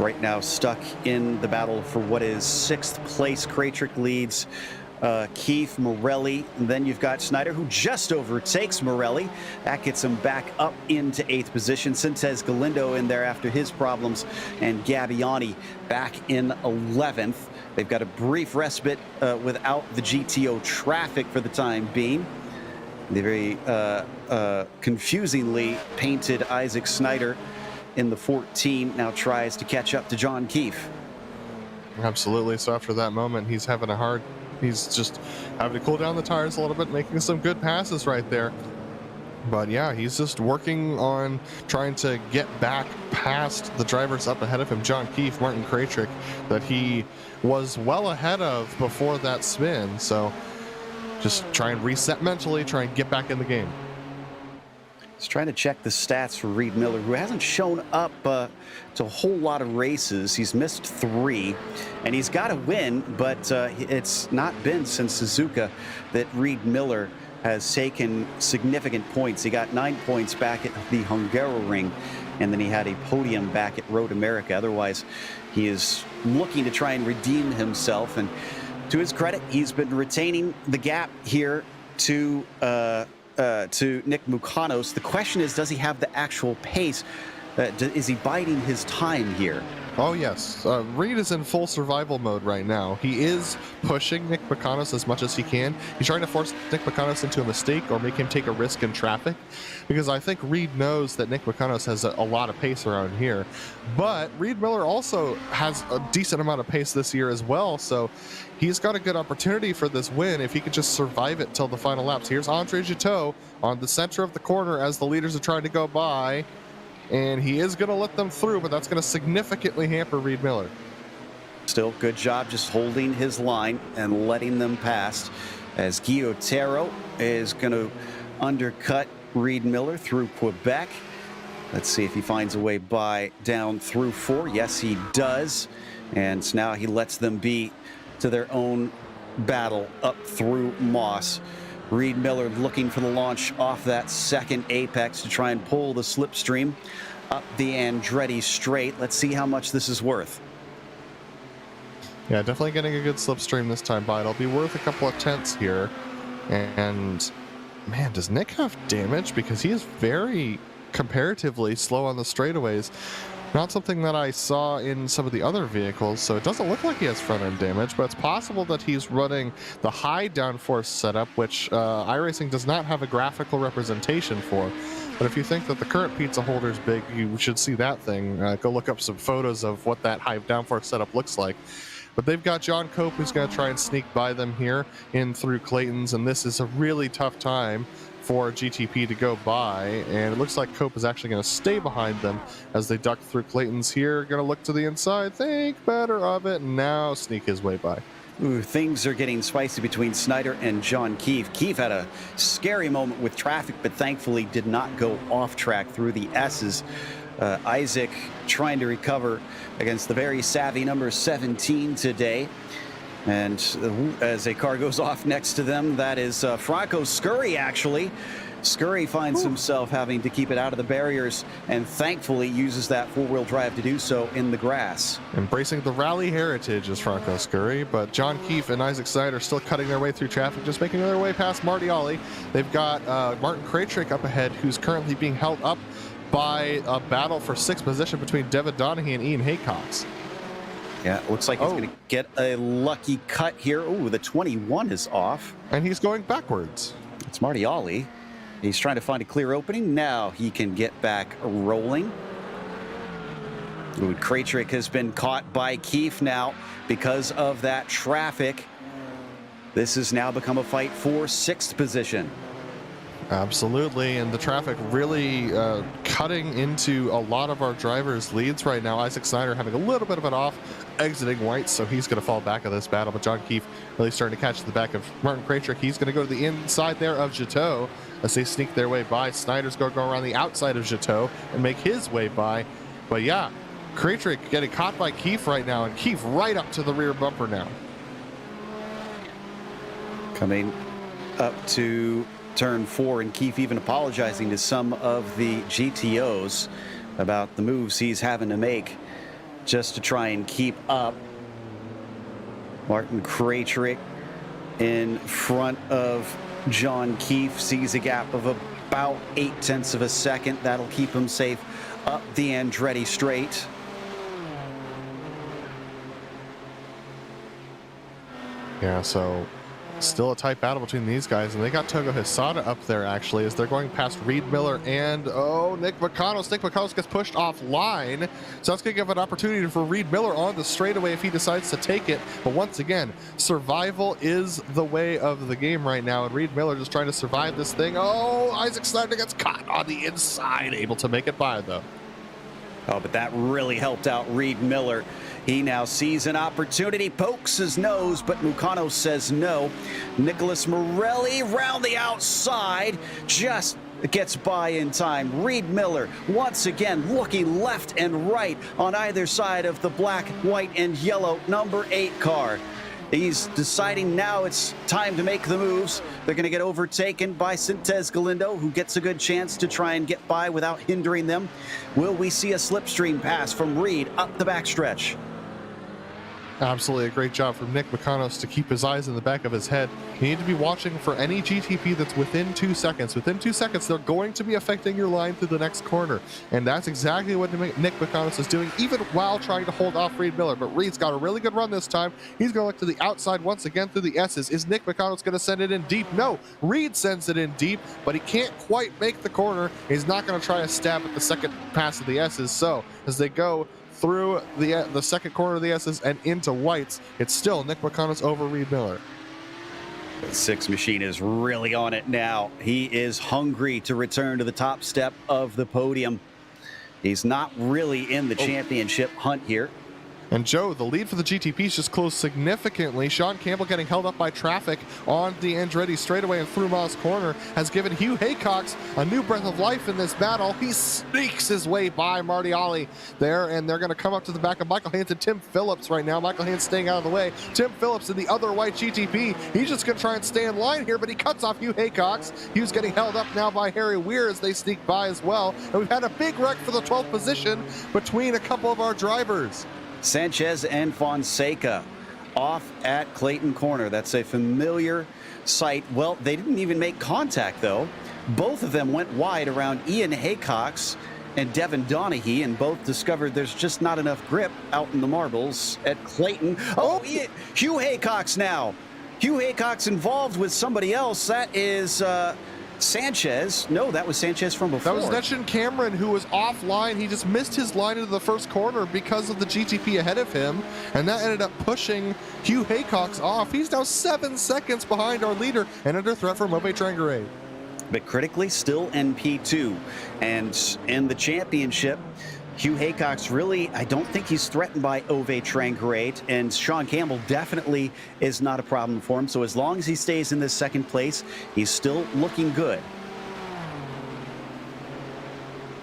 S1: Right now stuck in the battle for what is 6th place. Kraytrick leads Keith, Morelli, and then you've got Snyder, who just overtakes Morelli. That gets him back up into 8th position. Sintez Galindo in there after his problems, and Gabbiani back in 11th. They've got a brief respite without the GTO traffic for the time being. The very confusingly painted Isaac Snyder in the 14 now tries to catch up to John Keefe.
S4: Absolutely. So after that moment, he's just having to cool down the tires a little bit, making some good passes right there. But yeah, he's just working on trying to get back past the drivers up ahead of him, John Keefe, Martin Kraytrick, that he was well ahead of before that spin. So just try and reset mentally, try and get back in the game.
S1: He's trying to check the stats for Reed Miller, who hasn't shown up to a whole lot of races. He's missed 3, and he's got a win, but it's not been since Suzuka that Reed Miller has taken significant points. He got 9 points back at the Hungaroring, and then he had a podium back at Road America. Otherwise, he is looking to try and redeem himself, and to his credit, he's been retaining the gap here to Nick Mukanos. The question is, does he have the actual pace? Is he biding his time here?
S4: Oh, yes. Reed is in full survival mode right now. He is pushing Nick Mukanos as much as he can. He's trying to force Nick Mukanos into a mistake or make him take a risk in traffic, because I think Reed knows that Nick Mukanos has a lot of pace around here. But Reed Miller also has a decent amount of pace this year as well, so he's got a good opportunity for this win if he could just survive it till the final laps. Here's Andre Giteau on the center of the corner as the leaders are trying to go by. And he is going to let them through, but that's going to significantly hamper Reed Miller.
S1: Still, good job just holding his line and letting them pass, as Guillotero is going to undercut Reed Miller through Quebec. Let's see if he finds a way by down through 4. Yes, he does. And so now he lets them be to their own battle up through Moss. Reed Miller looking for the launch off that second apex to try and pull the slipstream up the Andretti straight. Let's see how much this is worth.
S4: Yeah, definitely getting a good slipstream this time, but it'll be worth a couple of tenths here. And man, does Nick have damage? Because he is very comparatively slow on the straightaways. Not something that I saw in some of the other vehicles, so it doesn't look like he has front-end damage, but it's possible that he's running the high downforce setup, which iRacing does not have a graphical representation for. But if you think that the current pizza holder is big, you should see that thing. Go look up some photos of what that high downforce setup looks like. But they've got John Cope, who's going to try and sneak by them here in through Clayton's, and this is a really tough time for GTP to go by, and it looks like Cope is actually going to stay behind them as they duck through Clayton's here. Going to look to the inside, think better of it, and now sneak his way by.
S1: Ooh, things are getting spicy between Snyder and John Keefe. Keefe had a scary moment with traffic, but thankfully did not go off track through the S's. Isaac trying to recover against the very savvy number 17 today. And as a car goes off next to them, that is Franco Scurry, actually. Scurry finds himself having to keep it out of the barriers, and thankfully uses that four-wheel drive to do so in the grass.
S4: Embracing the rally heritage is Franco Scurry, but John Keefe and Isaac Snyder still cutting their way through traffic, just making their way past Marty Ollie. They've got Martin Kraytrick up ahead, who's currently being held up by a battle for 6th position between Devin Donahue and Ian Haycox.
S1: Yeah, it looks like he's going to get a lucky cut here. Ooh, the 21 is off.
S4: And he's going backwards.
S1: It's Martiali. He's trying to find a clear opening. Now he can get back rolling. Ooh, Kraytrick has been caught by Keefe now because of that traffic. This has now become a fight for 6th position.
S4: Absolutely, and the traffic really cutting into a lot of our drivers' leads right now. Isaac Snyder having a little bit of an off, exiting white, so he's going to fall back in this battle. But John Keefe really starting to catch the back of Martin Kraytrick. He's going to go to the inside there of Jateau as they sneak their way by. Snyder's going to go around the outside of Jateau and make his way by. But yeah, Kraytrick getting caught by Keefe right now, and Keefe right up to the rear bumper now.
S1: Coming up to turn 4, and Keefe even apologizing to some of the GTOs about the moves he's having to make just to try and keep up. Martin Kraytrick in front of John Keefe, sees a gap of about 0.8 of a second. That'll keep him safe up the Andretti straight.
S4: Yeah, so still a tight battle between these guys, and they got Togo Hisada up there actually as they're going past Reed Miller and Nick Vacanos. Nick Vacanos gets pushed offline, so that's going to give an opportunity for Reed Miller on the straightaway if he decides to take it. But once again, survival is the way of the game right now, and Reed Miller just trying to survive this thing. Isaac Snyder gets caught on the inside, able to make it by though.
S1: Oh, but that really helped out Reed Miller. He now sees an opportunity, pokes his nose, but Mucano says no. Nicholas Morelli round the outside, just gets by in time. Reed Miller once again looking left and right on either side of the black, white, and yellow number 8 car. He's deciding now it's time to make the moves. They're going to get overtaken by Sintez Galindo, who gets a good chance to try and get by without hindering them. Will we see a slipstream pass from Reed up the backstretch?
S4: Absolutely a great job from Nick Vacanos to keep his eyes in the back of his head. You need to be watching for any GTP that's within 2 seconds. Within 2 seconds, they're going to be affecting your line through the next corner. And that's exactly what Nick Vacanos is doing, even while trying to hold off Reed Miller. But Reed's got a really good run this time. He's going to look to the outside once again through the S's. Is Nick Vacanos going to send it in deep? No, Reed sends it in deep, but he can't quite make the corner. He's not going to try a stab at the second pass of the S's. So as they go through the second corner of the S's and into whites, it's still Nick Vacanos over Reed Miller.
S1: The 6 machine is really on it now. He is hungry to return to the top step of the podium. He's not really in the championship hunt here.
S4: And Joe, the lead for the GTPs just closed significantly. Sean Campbell getting held up by traffic on the Andretti straightaway and through Moss Corner has given Hugh Haycox a new breath of life in this battle. He sneaks his way by Marty Ollie there, and they're going to come up to the back of Michael Haynes and Tim Phillips right now. Michael Haynes staying out of the way. Tim Phillips in the other white GTP. He's just going to try and stay in line here, but he cuts off Hugh Haycox. Hugh's getting held up now by Harry Weir as they sneak by as well. And we've had a big wreck for the 12th position between a couple of our drivers.
S1: Sanchez and Fonseca off at Clayton Corner. That's a familiar sight. Well, they didn't even make contact, though. Both of them went wide around Ian Haycox and Devin Donaghy, and both discovered there's just not enough grip out in the marbles at Clayton. Hugh Haycox now. Hugh Haycox involved with somebody else. That is Sanchez. No, that was Sanchez from before.
S4: That was Netchin Cameron, who was offline. He just missed his line into the first corner because of the GTP ahead of him, and that ended up pushing Hugh Haycox off. He's now 7 seconds behind our leader and under threat from Ove Trangaré.
S1: But critically still in P2. And in the championship, Hugh Haycox really, I don't think he's threatened by Ove Trangaré, and Sean Campbell definitely is not a problem for him. So as long as he stays in this second place, he's still looking good.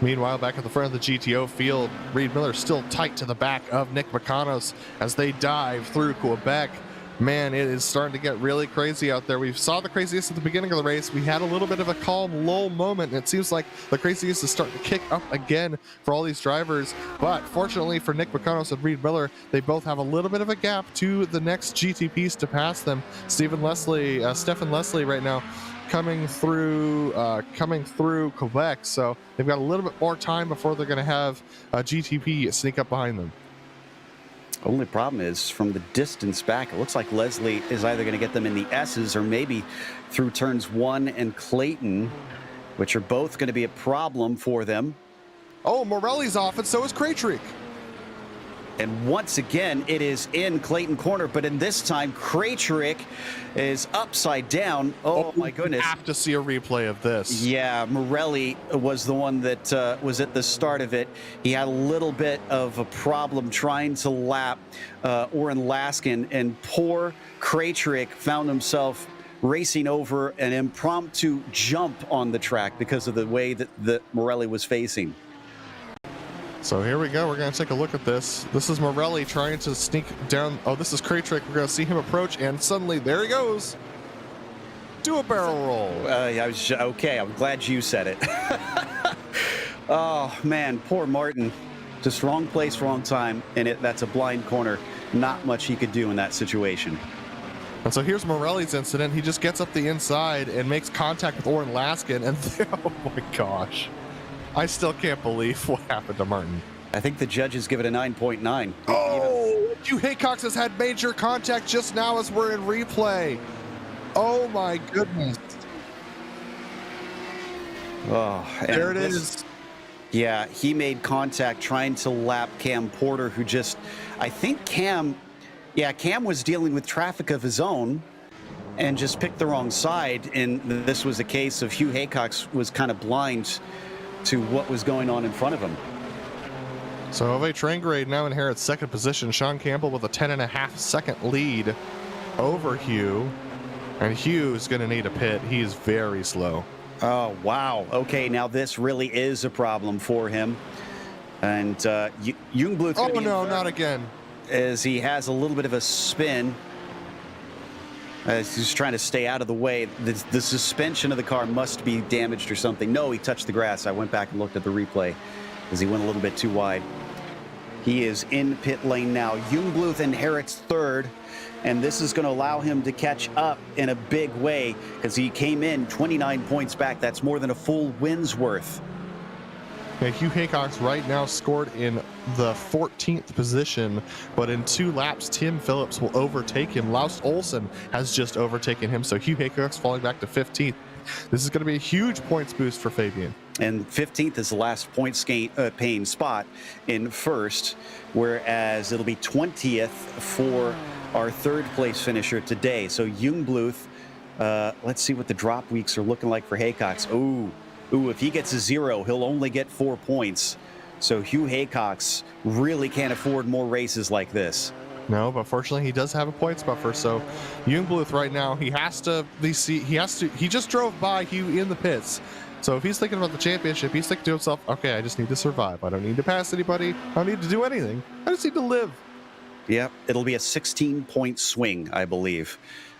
S4: Meanwhile, back at the front of the GTO field, Reed Miller still tight to the back of Nick Vacanos as they dive through Quebec. Man, it is starting to get really crazy out there. We saw the craziest at the beginning of the race. We had a little bit of a calm, lull moment, and it seems like the craziest is starting to kick up again for all these drivers. But fortunately for Nick Vacanos and Reed Miller, they both have a little bit of a gap to the next GTPs to pass them. Stephen Leslie right now coming through Quebec, so they've got a little bit more time before they're going to have a GTP sneak up behind them.
S1: Only problem is from the distance back, it looks like Leslie is either going to get them in the S's or maybe through turns 1 and Clayton, which are both going to be a problem for them.
S4: Oh, Morelli's off, and so is Kraytrick.
S1: And once again, it is in Clayton corner, but in this time, Kraytrick is upside down. Oh my goodness.
S4: I have to see a replay of this.
S1: Yeah, Morelli was the one that was at the start of it. He had a little bit of a problem trying to lap Oren Laskin, and poor Kraytrick found himself racing over an impromptu jump on the track because of the way that Morelli was facing.
S4: So here we go. We're going to take a look at this. This is Morelli trying to sneak down. Oh, this is Kraytrick. We're going to see him approach, and suddenly there he goes. Do a barrel roll.
S1: Okay, I'm glad you said it. Oh, man, poor Martin. Just wrong place, wrong time, and that's a blind corner. Not much he could do in that situation.
S4: And so here's Morelli's incident. He just gets up the inside and makes contact with Oren Laskin, and oh my gosh. I still can't believe what happened to Martin.
S1: I think the judges give it a 9.9.
S4: Oh, Hugh Haycox has had major contact just now as we're in replay. Oh my goodness.
S1: Oh,
S4: there it is.
S1: Yeah, he made contact trying to lap Cam Porter, who just, I think Cam was dealing with traffic of his own and just picked the wrong side. And this was a case of Hugh Haycox was kind of blind to what was going on in front of him.
S4: So Ove Trangrade now inherits second position. Sean Campbell with a 10.5 second lead over Hugh. And Hugh is going to need a pit. He is very slow.
S1: Oh, wow. Okay, now this really is a problem for him. And Jungbluth.
S4: Oh, no, not again.
S1: As he has a little bit of a spin. He's trying to stay out of the way. The suspension of the car must be damaged or something. No, he touched the grass. I went back and looked at the replay as he went a little bit too wide. He is in pit lane now. Jungbluth inherits third, and this is going to allow him to catch up in a big way because he came in 29 points back. That's more than a full win's worth.
S4: Yeah, Hugh Haycox right now scored in the 14th position, but in 2 laps, Tim Phillips will overtake him. Laust Olsen has just overtaken him, so Hugh Haycox falling back to 15th. This is going to be a huge points boost for Fabian. And
S1: 15th is the last point paying spot in first, whereas it'll be 20th for our third place finisher today. So Jungbluth, let's see what the drop weeks are looking like for Haycox. Ooh, if he gets a 0, he'll only get 4 points. So Hugh Haycox really can't afford more races like this.
S4: No, but fortunately he does have a points buffer. So Jungbluth right now, he just drove by Hugh in the pits. So if he's thinking about the championship, he's thinking to himself, okay, I just need to survive. I don't need to pass anybody. I don't need to do anything. I just need to live.
S1: Yep, it'll be a 16-point swing, I believe,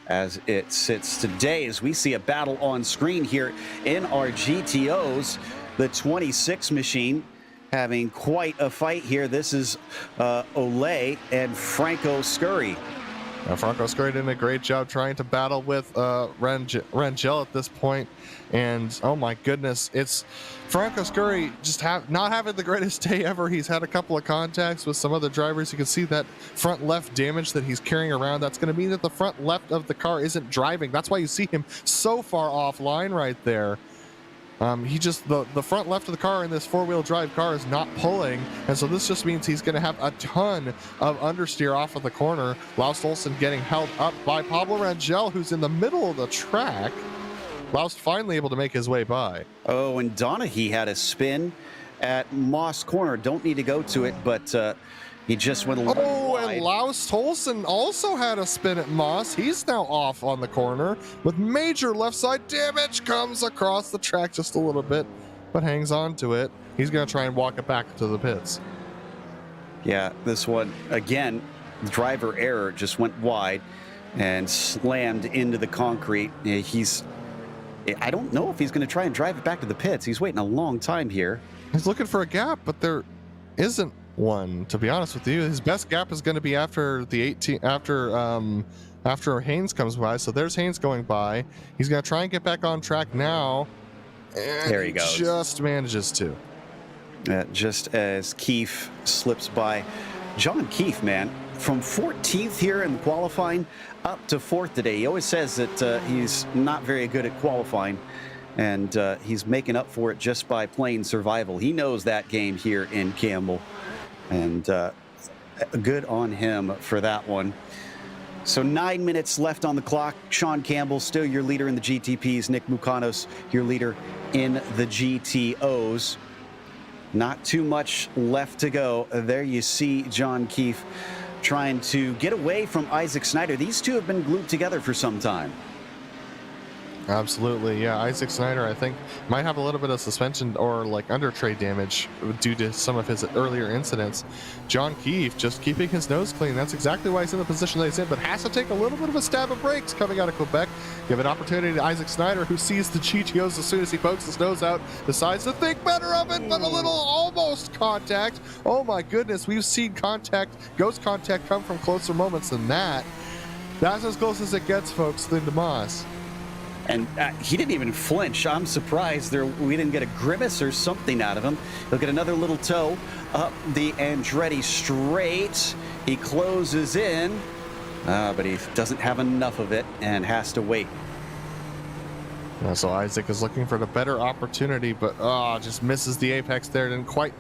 S1: as it sits today, as we see a battle on screen here in our GTOs. The 26 machine having quite a fight here. This is Olay and Franco Scurry.
S4: Now, Franco Scurry did a great job trying to battle with Rangel at this point. And oh my goodness, it's Franco Scurry just not having the greatest day ever. He's had a couple of contacts with some other drivers. You can see that front left damage that he's carrying around. That's going to mean that the front left of the car isn't driving. That's why you see him so far offline right there. The front left of the car in this four-wheel drive car is not pulling, and so this just means he's going to have a ton of understeer off of the corner. Laust Olsen getting held up by Pablo Rangel, who's in the middle of the track. Laust finally able to make his way by.
S1: Oh, and Donaghy had a spin at Moss Corner. Don't need to go to it, but he just went a little wide.
S4: And Laust Olsen also had a spin at Moss. He's now off on the corner with major left side damage. Comes across the track just a little bit, but hangs on to it. He's going to try and walk it back to the pits.
S1: Yeah, this one, again, driver error, just went wide and slammed into the concrete. I don't know if he's going to try and drive it back to the pits. He's waiting a long time here.
S4: He's looking for a gap, but there isn't one, to be honest with you. His best gap is going to be after the 18 after Haynes comes by. So there's Haynes going by. He's going to try and get back on track now, and
S1: there he goes.
S4: Just manages to.
S1: Just as Keefe slips by. John Keefe, man, from 14th here in qualifying up to 4th today. He always says that he's not very good at qualifying, and he's making up for it just by playing survival. He knows that game here in Campbell, and good on him for that one. So 9 minutes left on the clock. Sean Campbell still your leader in the GTPs. Nick Mukanos your leader in the GTOs. Not too much left to go. There you see John Keefe trying to get away from Isaac Snyder. These two have been glued together for some time.
S4: Absolutely, yeah. Isaac Snyder, I think, might have a little bit of suspension or like under trade damage due to some of his earlier incidents. John Keefe just keeping his nose clean. That's exactly why he's in the position that he's in, but has to take a little bit of a stab of brakes coming out of Quebec. Give an opportunity to Isaac Snyder, who sees the GTOs as soon as he pokes his nose out, decides to think better of it, but a little almost contact. Oh my goodness, we've seen contact, ghost contact come from closer moments than that. That's as close as it gets, folks, than to Moss.
S1: And he didn't even flinch. I'm surprised we didn't get a grimace or something out of him. He'll get another little toe up the Andretti straight. He closes in, but he doesn't have enough of it and has to wait.
S4: So Isaac is looking for the better opportunity, but just misses the apex there. Didn't quite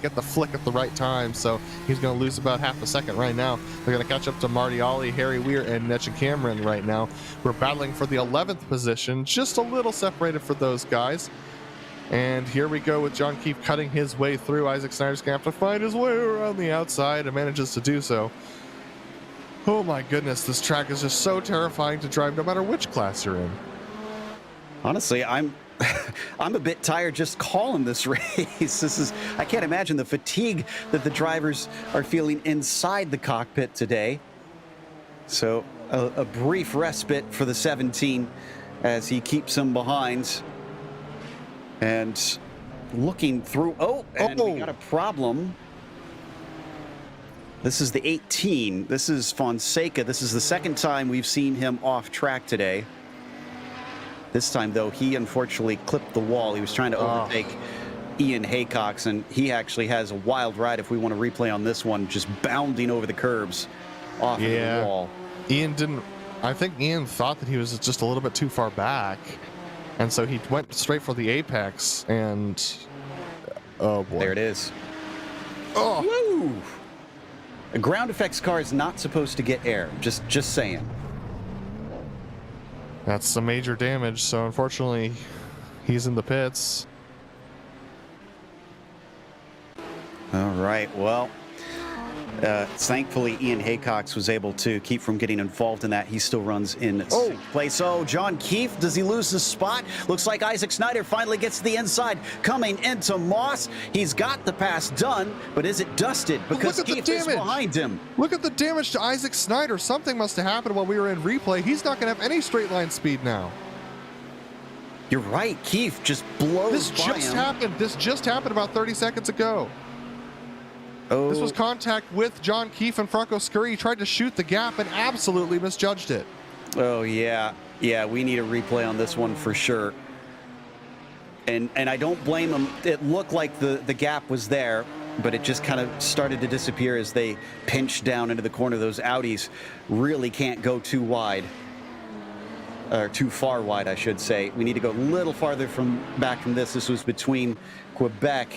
S4: get the flick at the right time, so he's going to lose about half a second right now. They're going to catch up to Marty Ollie, Harry Weir, and Netcha Cameron right now. We're battling for the 11th position, just a little separated for those guys. And here we go with John Keefe cutting his way through. Isaac Snyder's going to have to find his way around the outside and manages to do so. Oh my goodness, this track is just so terrifying to drive no matter which class you're in.
S1: Honestly, I'm a bit tired just calling this race. I can't imagine the fatigue that the drivers are feeling inside the cockpit today. So a brief respite for the 17 as he keeps them behind. And looking through, we got a problem. This is the 18. This is Fonseca. This is the second time we've seen him off track today. This time, though, he unfortunately clipped the wall. He was trying to overtake Ian Haycox, and he actually has a wild ride if we want to replay on this one, just bounding over the curbs off of the wall.
S4: I think Ian thought that he was just a little bit too far back, and so he went straight for the apex, and oh boy.
S1: There it is.
S4: Oh.
S1: Woo! A ground effects car is not supposed to get air, just saying.
S4: That's some major damage, so unfortunately, he's in the pits.
S1: All right, well, thankfully, Ian Haycox was able to keep from getting involved in that. He still runs in sixth place. Oh, John Keefe, does he lose the spot? Looks like Isaac Snyder finally gets to the inside, coming into Moss. He's got the pass done, but is it dusted? Because Keefe is behind him.
S4: Look at the damage to Isaac Snyder. Something must have happened while we were in replay. He's not going to have any straight line speed now.
S1: You're right. Keefe just blows by him.
S4: This just happened about 30 seconds ago.
S1: Oh.
S4: This was contact with John Keefe and Franco Scurry. He tried to shoot the gap and absolutely misjudged it.
S1: Oh, yeah. Yeah, we need a replay on this one for sure. And I don't blame him. It looked like the gap was there, but it just kind of started to disappear as they pinched down into the corner. Those Audis really can't go too wide. Or too far wide, I should say. We need to go a little farther back from this. This was between Quebec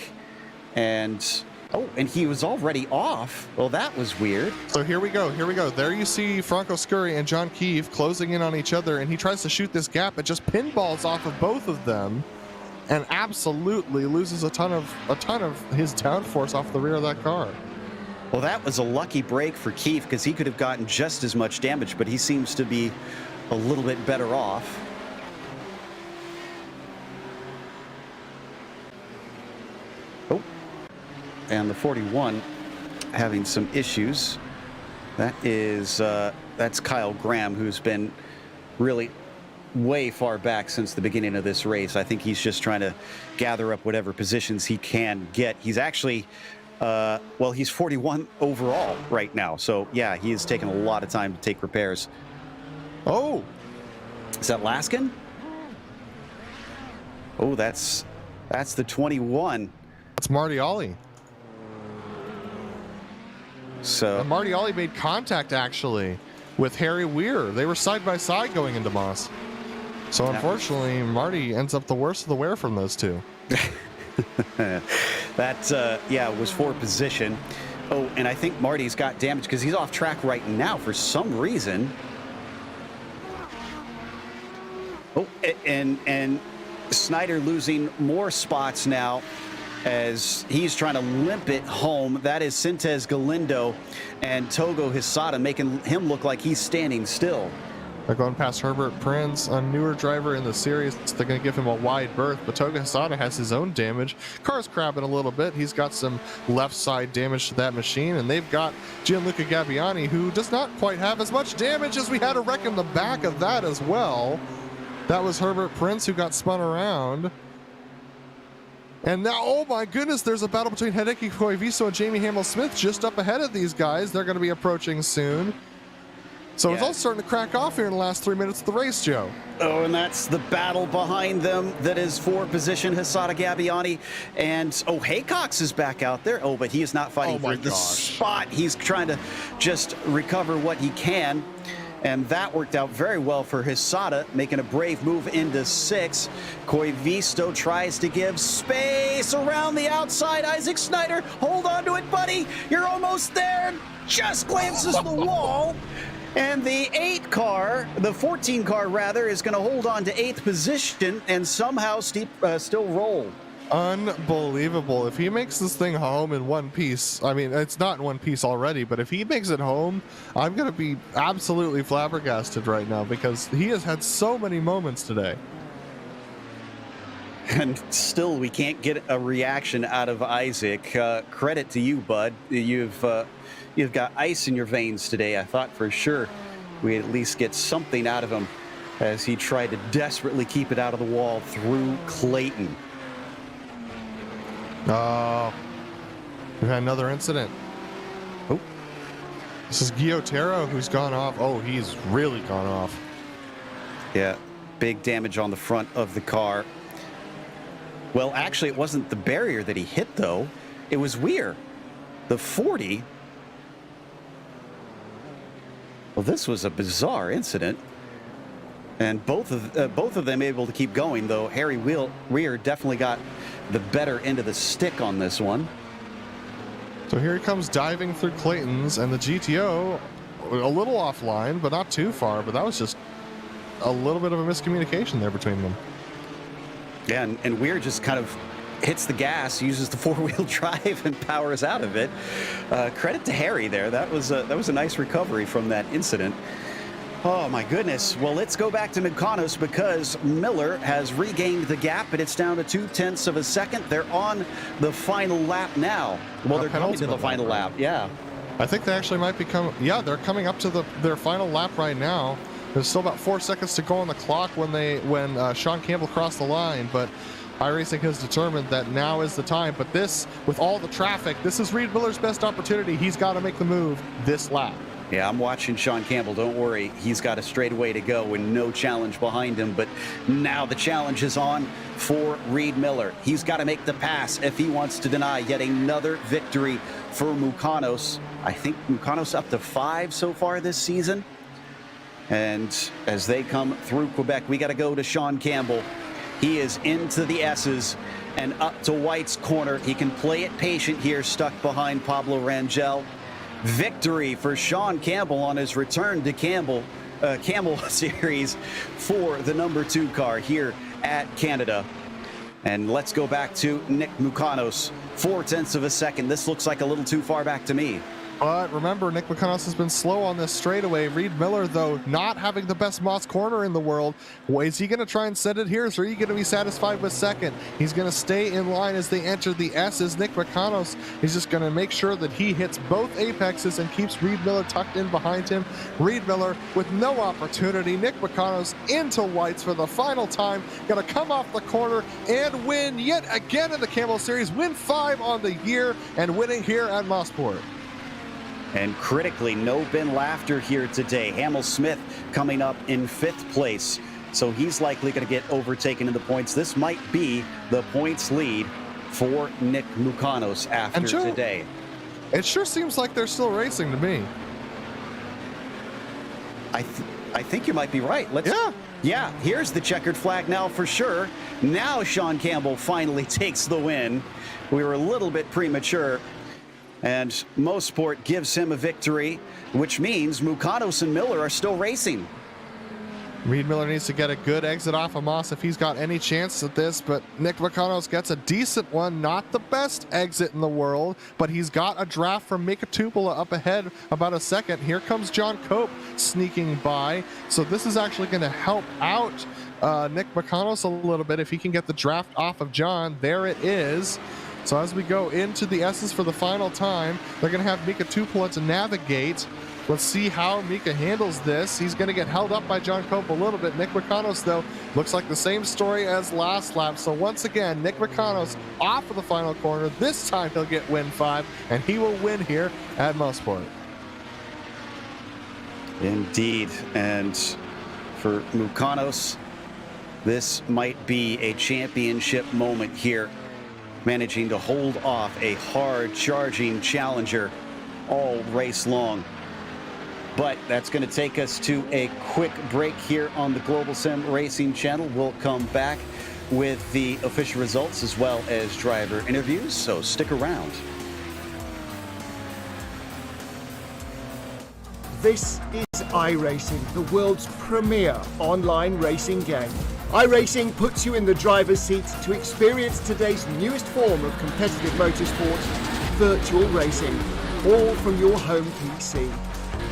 S1: and... Oh, and he was already off. Well, that was weird.
S4: So here we go. There you see Franco Scurry and John Keefe closing in on each other, and he tries to shoot this gap. It just pinballs off of both of them and absolutely loses a ton of his downforce off the rear of that car.
S1: Well, that was a lucky break for Keefe because he could have gotten just as much damage, but he seems to be a little bit better off. And the 41 having some issues. That's Kyle Graham, who's been really way far back since the beginning of this race. I think he's just trying to gather up whatever positions he can get. He's actually, he's 41 overall right now. So yeah, he has taken a lot of time to take repairs. Oh, is that Laskin? Oh, that's the 21.
S4: That's Marty Ollie.
S1: So
S4: And Marty Ollie made contact actually with Harry Weir. They were side by side going into Moss. So unfortunately, Marty ends up the worst of the wear from those two.
S1: that, yeah, was for position. Oh, and I think Marty's got damage because he's off track right now for some reason. Oh, and Snyder losing more spots now as he's trying to limp it home. That is Sintez Galindo and Togo Hisada, making him look like he's standing still.
S4: They're going past Herbert Prince, a newer driver in the series. They're going to give him a wide berth, but Toga Hisada has his own damage. Car's crabbing a little bit. He's got some left side damage to that machine, and they've got Gianluca Gabbiani, who does not quite have as much damage as we had a wreck in the back of that as well. That was Herbert Prince who got spun around. And now, oh my goodness, there's a battle between Hideki Koivisto and Jamie Hamill-Smith just up ahead of these guys. They're going to be approaching soon. So it's all starting to crack off here in the last 3 minutes of the race, Joe.
S1: Oh, and that's the battle behind them that is for position. Hisada Gabbiani and, oh, Haycox is back out there. Oh, but he is not fighting for the spot. He's trying to just recover what he can. And that worked out very well for Hisada, making a brave move into 6. Koivisto tries to give space around the outside. Isaac Snyder, hold on to it, buddy. You're almost there. Just glances the wall. And the 14 car rather, is going to hold on to 8th position and somehow still roll.
S4: Unbelievable. If he makes this thing home in one piece, I mean, it's not in one piece already, but if he makes it home, I'm going to be absolutely flabbergasted right now because he has had so many moments today.
S1: And still, we can't get a reaction out of Isaac. Credit to you, bud. You've got ice in your veins today. I thought for sure we'd at least get something out of him as he tried to desperately keep it out of the wall through Clayton.
S4: Oh, we've had another incident. Oh, this is Guillotero who's gone off. Oh, he's really gone off.
S1: Yeah, big damage on the front of the car. Well, actually, it wasn't the barrier that he hit, though. It was Weir. The 40. Well, this was a bizarre incident. And both of them able to keep going, though Harry Weir definitely got the better end of the stick on this one.
S4: So here he comes diving through Clayton's, and the GTO a little offline, but not too far. But that was just a little bit of a miscommunication there between them.
S1: Yeah, and Weir just kind of hits the gas, uses the 4-wheel drive, and powers out of it. Credit to Harry there. That was a nice recovery from that incident. Oh my goodness. Well, let's go back to Mykonos because Miller has regained the gap, and it's down to 0.2 of a second. They're on the final lap now. Well, they're coming to the final lap. Yeah.
S4: I think they actually might become. Yeah, they're coming up to their final lap right now. There's still about 4 seconds to go on the clock when Sean Campbell crossed the line, but iRacing has determined that now is the time. But this, with all the traffic, this is Reed Miller's best opportunity. He's got to make the move this lap.
S1: Yeah, I'm watching Sean Campbell. Don't worry. He's got a straightaway to go and no challenge behind him. But now the challenge is on for Reed Miller. He's got to make the pass if he wants to deny yet another victory for Mykonos. I think Mykonos up to 5 so far this season. And as they come through Quebec, we got to go to Sean Campbell. He is into the S's and up to White's corner. He can play it patient here, stuck behind Pablo Rangel. Victory for Sean Campbell on his return to Camel Series for the number 2 car here at Canada. And let's go back to Nick Mykonos. 0.4 of a second. This looks like a little too far back to me.
S4: But remember, Nick Mykonos has been slow on this straightaway. Reed Miller, though, not having the best Moss corner in the world. Well, is he going to try and set it here, or is he going to be satisfied with second? He's going to stay in line as they enter the S's. Nick Mykonos is just going to make sure that he hits both apexes and keeps Reed Miller tucked in behind him. Reed Miller with no opportunity. Nick Mykonos into Whites for the final time. Going to come off the corner and win yet again in the Camel Series. Win 5 on the year and winning here at Mosport.
S1: And critically, no Ben Laughter here today. Hamill-Smith coming up in 5th place. So he's likely going to get overtaken in the points. This might be the points lead for Nick Mykonos after today.
S4: It sure seems like they're still racing to me.
S1: I think you might be right. Yeah, here's the checkered flag now for sure. Now Sean Campbell finally takes the win. We were a little bit premature, and Mosport gives him a victory, which means Mukanos and Miller are still racing.
S4: Reed Miller needs to get a good exit off of Moss if he's got any chance at this, but Nick Mukanos gets a decent one. Not the best exit in the world, but he's got a draft from Mika Tupola up ahead about a second. Here comes John Cope sneaking by, so this is actually going to help out Nick Mukanos a little bit if he can get the draft off of John. There it is. So as we go into the S's for the final time, they're going to have Mika Tupola to navigate. Let's see how Mika handles this. He's going to get held up by John Cope a little bit. Nick Mukanos, though, looks like the same story as last lap. So once again, Nick Mukanos off of the final corner. This time he'll get win 5, and he will win here at Mosport.
S1: Indeed, and for Mukanos, this might be a championship moment here, managing to hold off a hard-charging challenger all race long. But that's going to take us to a quick break here on the Global Sim Racing channel. We'll come back with the official results as well as driver interviews, so stick around.
S5: This is iRacing, the world's premier online racing game. iRacing puts you in the driver's seat to experience today's newest form of competitive motorsport, virtual racing, all from your home PC.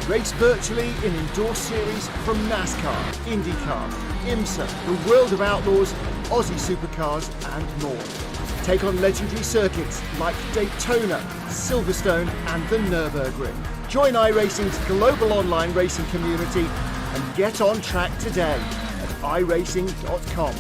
S5: Race virtually in indoor series from NASCAR, IndyCar, IMSA, the World of Outlaws, Aussie Supercars and more. Take on legendary circuits like Daytona, Silverstone and the Nürburgring. Join iRacing's global online racing community and get on track today at iRacing.com.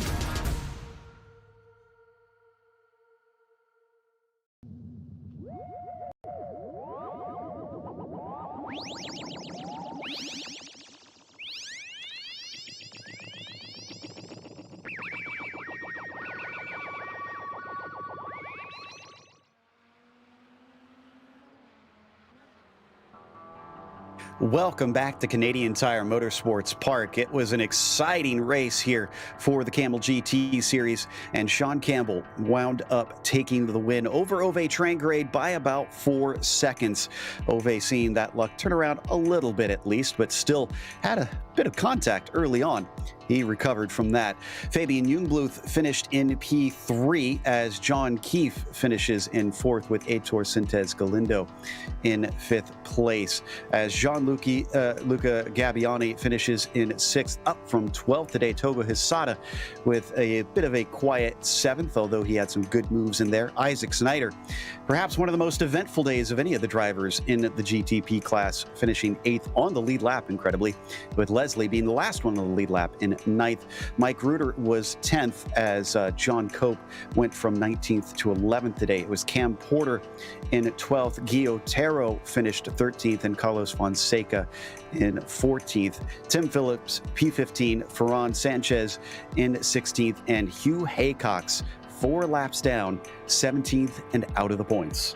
S1: Welcome back to Canadian Tire Motorsports Park. It was an exciting race here for the Kamel GT series, and Sean Campbell wound up taking the win over Ove Trangrade by about 4 seconds. Ove seeing that luck turn around a little bit at least, but still had a bit of contact early on. He recovered from that. Fabian Jungbluth finished in P3 as John Keefe finishes in 4th with Heitor Sintez Galindo in 5th place. As Luca Gabbiani finishes in 6th, up from 12th today. Togo Hisada with a bit of a quiet 7th, although he had some good moves in there. Isaac Snyder, perhaps one of the most eventful days of any of the drivers in the GTP class, finishing 8th on the lead lap, incredibly, with Leslie being the last one on the lead lap in 9th. Mike Reuter was 10th as John Cope went from 19th to 11th today. It was Cam Porter in 12th. Guillo Taro finished 13th, and Carlos Fonseca in 14th. Tim Phillips, P15. Ferran Sanchez in 16th, and Hugh Haycox 4 laps down, 17th and out of the points.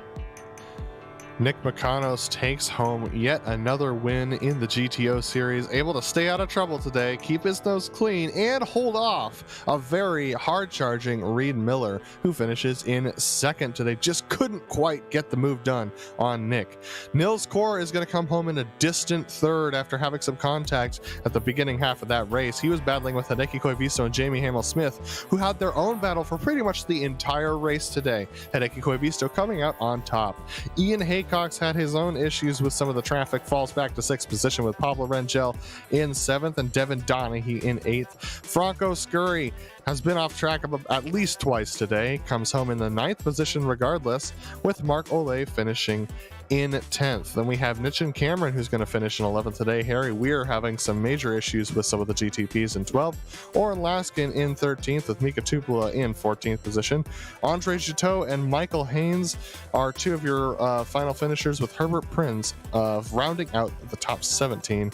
S4: Nick Mukanos takes home yet another win in the GTO series, able to stay out of trouble today, keep his nose clean, and hold off a very hard-charging Reed Miller, who finishes in 2nd today. Just couldn't quite get the move done on Nick. Nils Kor is going to come home in a distant 3rd after having some contact at the beginning half of that race. He was battling with Hideki Koivisto and Jamie Hamill-Smith, who had their own battle for pretty much the entire race today. Hideki Koivisto coming out on top. Ian Haycox had his own issues with some of the traffic, falls back to 6th position with Pablo Rangel in 7th and Devin Donaghy in 8th. Franco Scurry has been off track at least twice today, comes home in the 9th position regardless, with Mark Ole finishing in 10th. Then we have Nichin Cameron, who's going to finish in 11th today. Harry Weir having some major issues with some of the GTPs in 12th. Oren Laskin in 13th, with Mika Tupola in 14th position. Andre Juteau and Michael Haynes are 2 of your final finishers, with Herbert Prinz rounding out the top 17.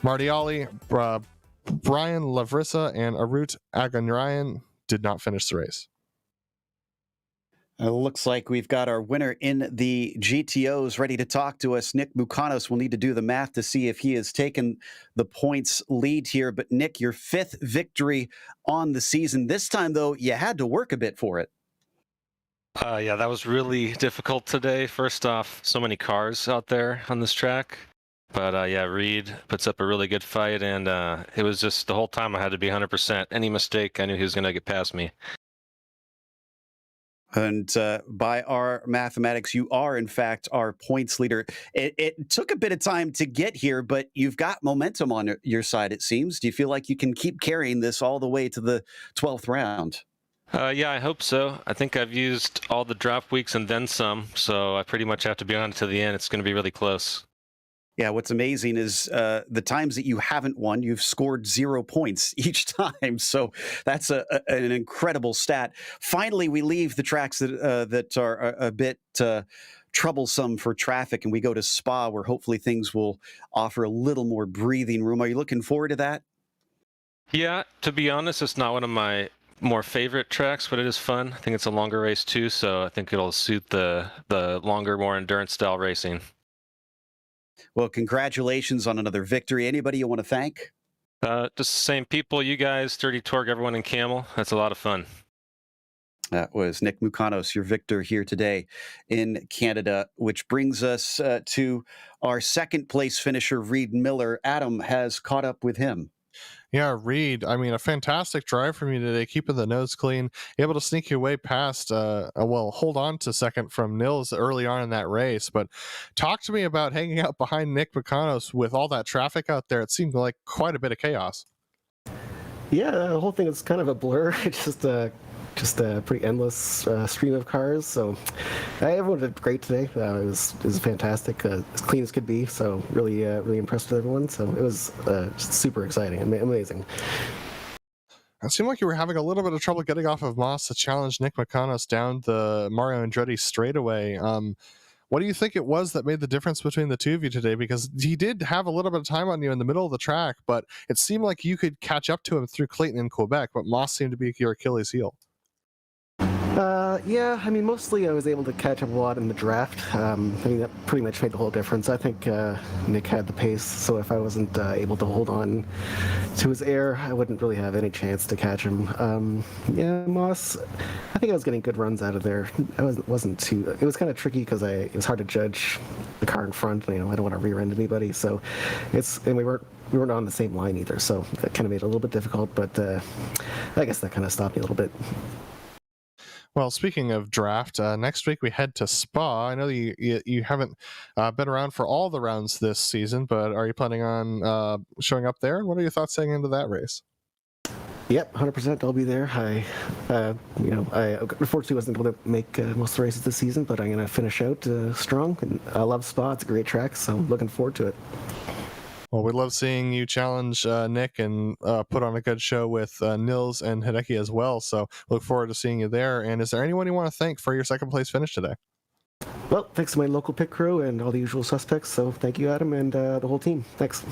S4: Martiali, Brian Lavrissa, and Arut Aganryan did not finish the race.
S1: Looks like we've got our winner in the GTOs ready to talk to us. Nick Mukanos will need to do the math to see if he has taken the points lead here. But Nick, your 5th victory on the season. This time, though, you had to work a bit for it.
S6: Yeah, that was really difficult today. First off, so many cars out there on this track. But yeah, Reed puts up a really good fight, and it was just the whole time I had to be 100%. Any mistake, I knew he was going to get past me.
S1: And by our mathematics, you are, in fact, our points leader. It took a bit of time to get here, but you've got momentum on your side, it seems. Do you feel like you can keep carrying this all the way to the 12th round?
S6: Yeah, I hope so. I think I've used all the drop weeks and then some, so I pretty much have to be on it to the end. It's going to be really close.
S1: Yeah, what's amazing is the times that you haven't won, you've scored 0 points each time. So that's an incredible stat. Finally, we leave the tracks that are a bit troublesome for traffic, and we go to Spa, where hopefully things will offer a little more breathing room. Are you looking forward to that?
S6: Yeah, to be honest, it's not one of my more favorite tracks, but it is fun. I think it's a longer race too, so I think it'll suit the longer, more endurance style racing.
S1: Well, congratulations on another victory. Anybody you want to thank?
S6: Just the same people, you guys, Dirty Torque, everyone in Kamel. That's a lot of fun.
S1: That was Nick Mukanos, your victor here today in Canada, which brings us to our 2nd place finisher, Reed Miller. Adam has caught up with him.
S4: Yeah, Reed, I mean, a fantastic drive from you today, keeping the nose clean, able to sneak your way past, hold on to 2nd from Nils early on in that race. But talk to me about hanging out behind Nick Mukanos with all that traffic out there. It seemed like quite a bit of chaos.
S7: Yeah, the whole thing is kind of a blur. It's just a pretty endless stream of cars. So everyone did great today. It was fantastic, as clean as could be. So really impressed with everyone. So it was just super exciting and amazing.
S4: It seemed like you were having a little bit of trouble getting off of Moss to challenge Nick Mukanos down the Mario Andretti straightaway. What do you think it was that made the difference between the two of you today? Because he did have a little bit of time on you in the middle of the track, but it seemed like you could catch up to him through Clayton and Quebec, but Moss seemed to be your Achilles heel.
S7: Yeah, I mean, mostly I was able to catch up a lot in the draft. I mean, that pretty much made the whole difference. I think Nick had the pace, so if I wasn't able to hold on to his air, I wouldn't really have any chance to catch him. Yeah, Moss, I think I was getting good runs out of there. Wasn't too. It was kind of tricky because it was hard to judge the car in front. I don't want to rear-end anybody, so and we weren't on the same line either, so that kind of made it a little bit difficult. But I guess that kind of stopped me a little bit.
S4: Well, speaking of draft, next week we head to Spa. I know you haven't been around for all the rounds this season, but are you planning on showing up there? What are your thoughts heading into that race?
S7: Yep, 100%. I'll be there. I unfortunately wasn't able to make most of the races this season, but I'm going to finish out strong. And I love Spa. It's a great track, so I'm looking forward to it.
S4: Well, we love seeing you challenge Nick and put on a good show with Nils and Hideki as well. So look forward to seeing you there. And is there anyone you want to thank for your 2nd place finish today?
S7: Well, thanks to my local pit crew and all the usual suspects. So thank you, Adam, and the whole team. Thanks.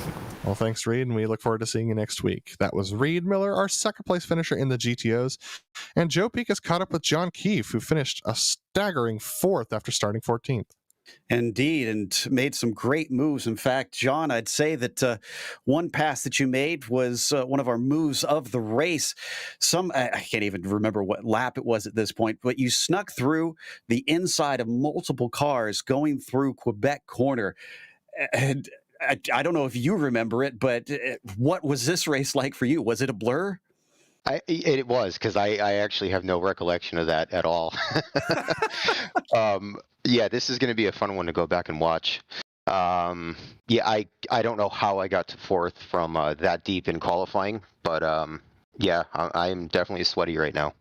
S4: Well, thanks, Reed, and we look forward to seeing you next week. That was Reed Miller, our 2nd place finisher in the GTOs. And Joe Peak has caught up with John Keefe, who finished a staggering 4th after starting 14th.
S1: Indeed, and made some great moves. In fact, John, I'd say that one pass that you made was one of our moves of the race. I can't even remember what lap it was at this point, but you snuck through the inside of multiple cars going through Quebec corner. And I don't know if you remember it, but what was this race like for you? Was it a blur?
S8: It was, because I actually have no recollection of that at all. Yeah, this is going to be a fun one to go back and watch. Yeah, I don't know how I got to 4th from that deep in qualifying, but yeah, I'm definitely sweaty right now.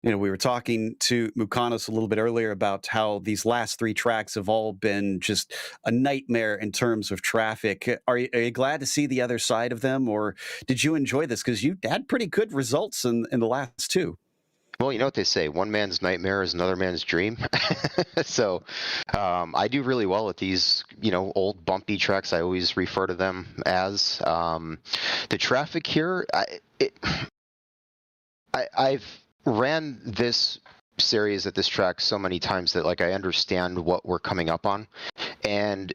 S1: You know, we were talking to Mukanos a little bit earlier about how these last 3 tracks have all been just a nightmare in terms of traffic. Are you glad to see the other side of them, or did you enjoy this? Because you had pretty good results in the last 2.
S8: Well, you know what they say, one man's nightmare is another man's dream. So I do really well at these, old bumpy tracks. I always refer to them as. The traffic here, I've ran this series at this track so many times that like I understand what we're coming up on, and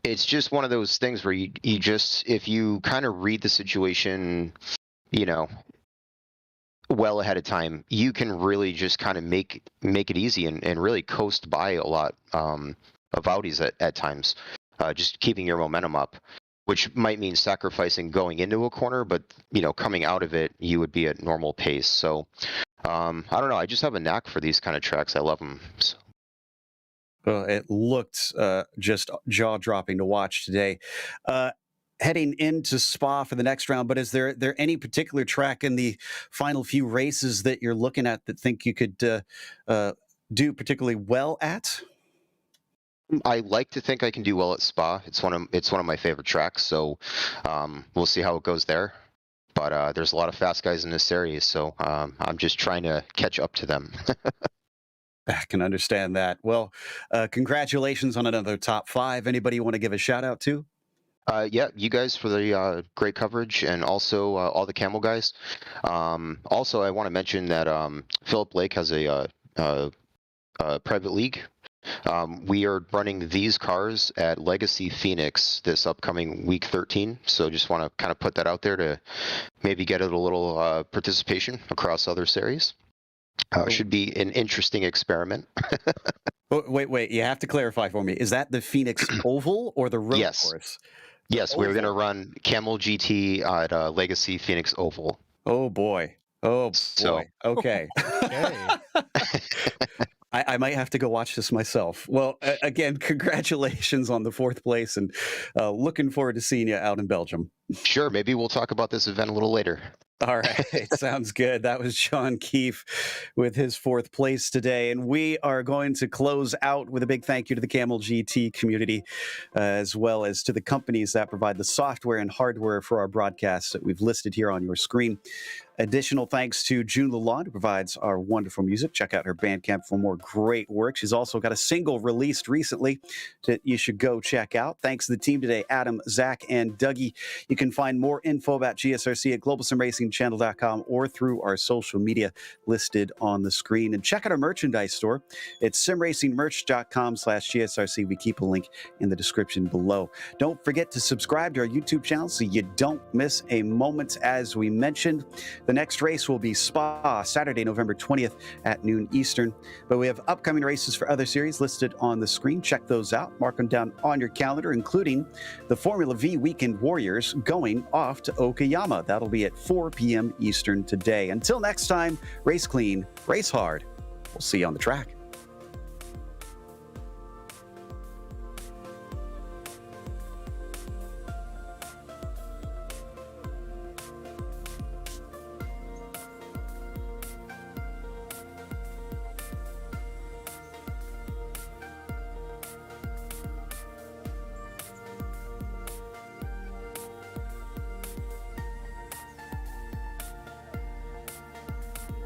S8: it's just one of those things where you just, if you kind of read the situation, you know, well ahead of time, you can really just kind of make it easy and really coast by a lot of Audis at times, just keeping your momentum up, which might mean sacrificing going into a corner, but you know, coming out of it, you would be at normal pace. So I don't know, I just have a knack for these kind of tracks. I love them. So.
S1: Well, it looked just jaw-dropping to watch today. Heading into Spa for the next round, but is there any particular track in the final few races that you're looking at that think you could do particularly well at?
S8: I like to think I can do well at Spa. It's one of my favorite tracks, so we'll see how it goes there. But there's a lot of fast guys in this series, so I'm just trying to catch up to them.
S1: I can understand that. Well, congratulations on another top 5. Anybody you want to give a shout out to?
S8: Yeah, you guys for the great coverage, and also all the Kamel guys. Also, I want to mention that Philip Lake has a private league. We are running these cars at Legacy Phoenix this upcoming week 13. So just want to kind of put that out there to maybe get it a little participation across other series. Should be an interesting experiment.
S1: Wait. You have to clarify for me. Is that the Phoenix Oval or the road course?
S8: Yes, we're going to run Kamel GT at Legacy Phoenix Oval.
S1: Oh, boy. Oh, boy.
S8: So.
S1: Okay. I might have to go watch this myself. Well, again, congratulations on the 4th place, and looking forward to seeing you out in Belgium.
S8: Sure. Maybe we'll talk about this event a little later.
S1: All right. Sounds good. That was John Keefe with his 4th place today. And we are going to close out with a big thank you to the Kamel GT community, as well as to the companies that provide the software and hardware for our broadcasts that we've listed here on your screen. Additional thanks to June Lalonde, who provides our wonderful music. Check out her Bandcamp for more great work. She's also got a single released recently that you should go check out. Thanks to the team today, Adam, Zach, and Dougie. You can find more info about GSRC at globalsimracingchannel.com or through our social media listed on the screen. And check out our merchandise store. It's simracingmerch.com/GSRC. We keep a link in the description below. Don't forget to subscribe to our YouTube channel so you don't miss a moment, as we mentioned. The next race will be Spa, Saturday, November 20th at noon Eastern. But we have upcoming races for other series listed on the screen. Check those out. Mark them down on your calendar, including the Formula V Weekend Warriors going off to Okayama. That'll be at 4 p.m. Eastern today. Until next time, race clean, race hard. We'll see you on the track.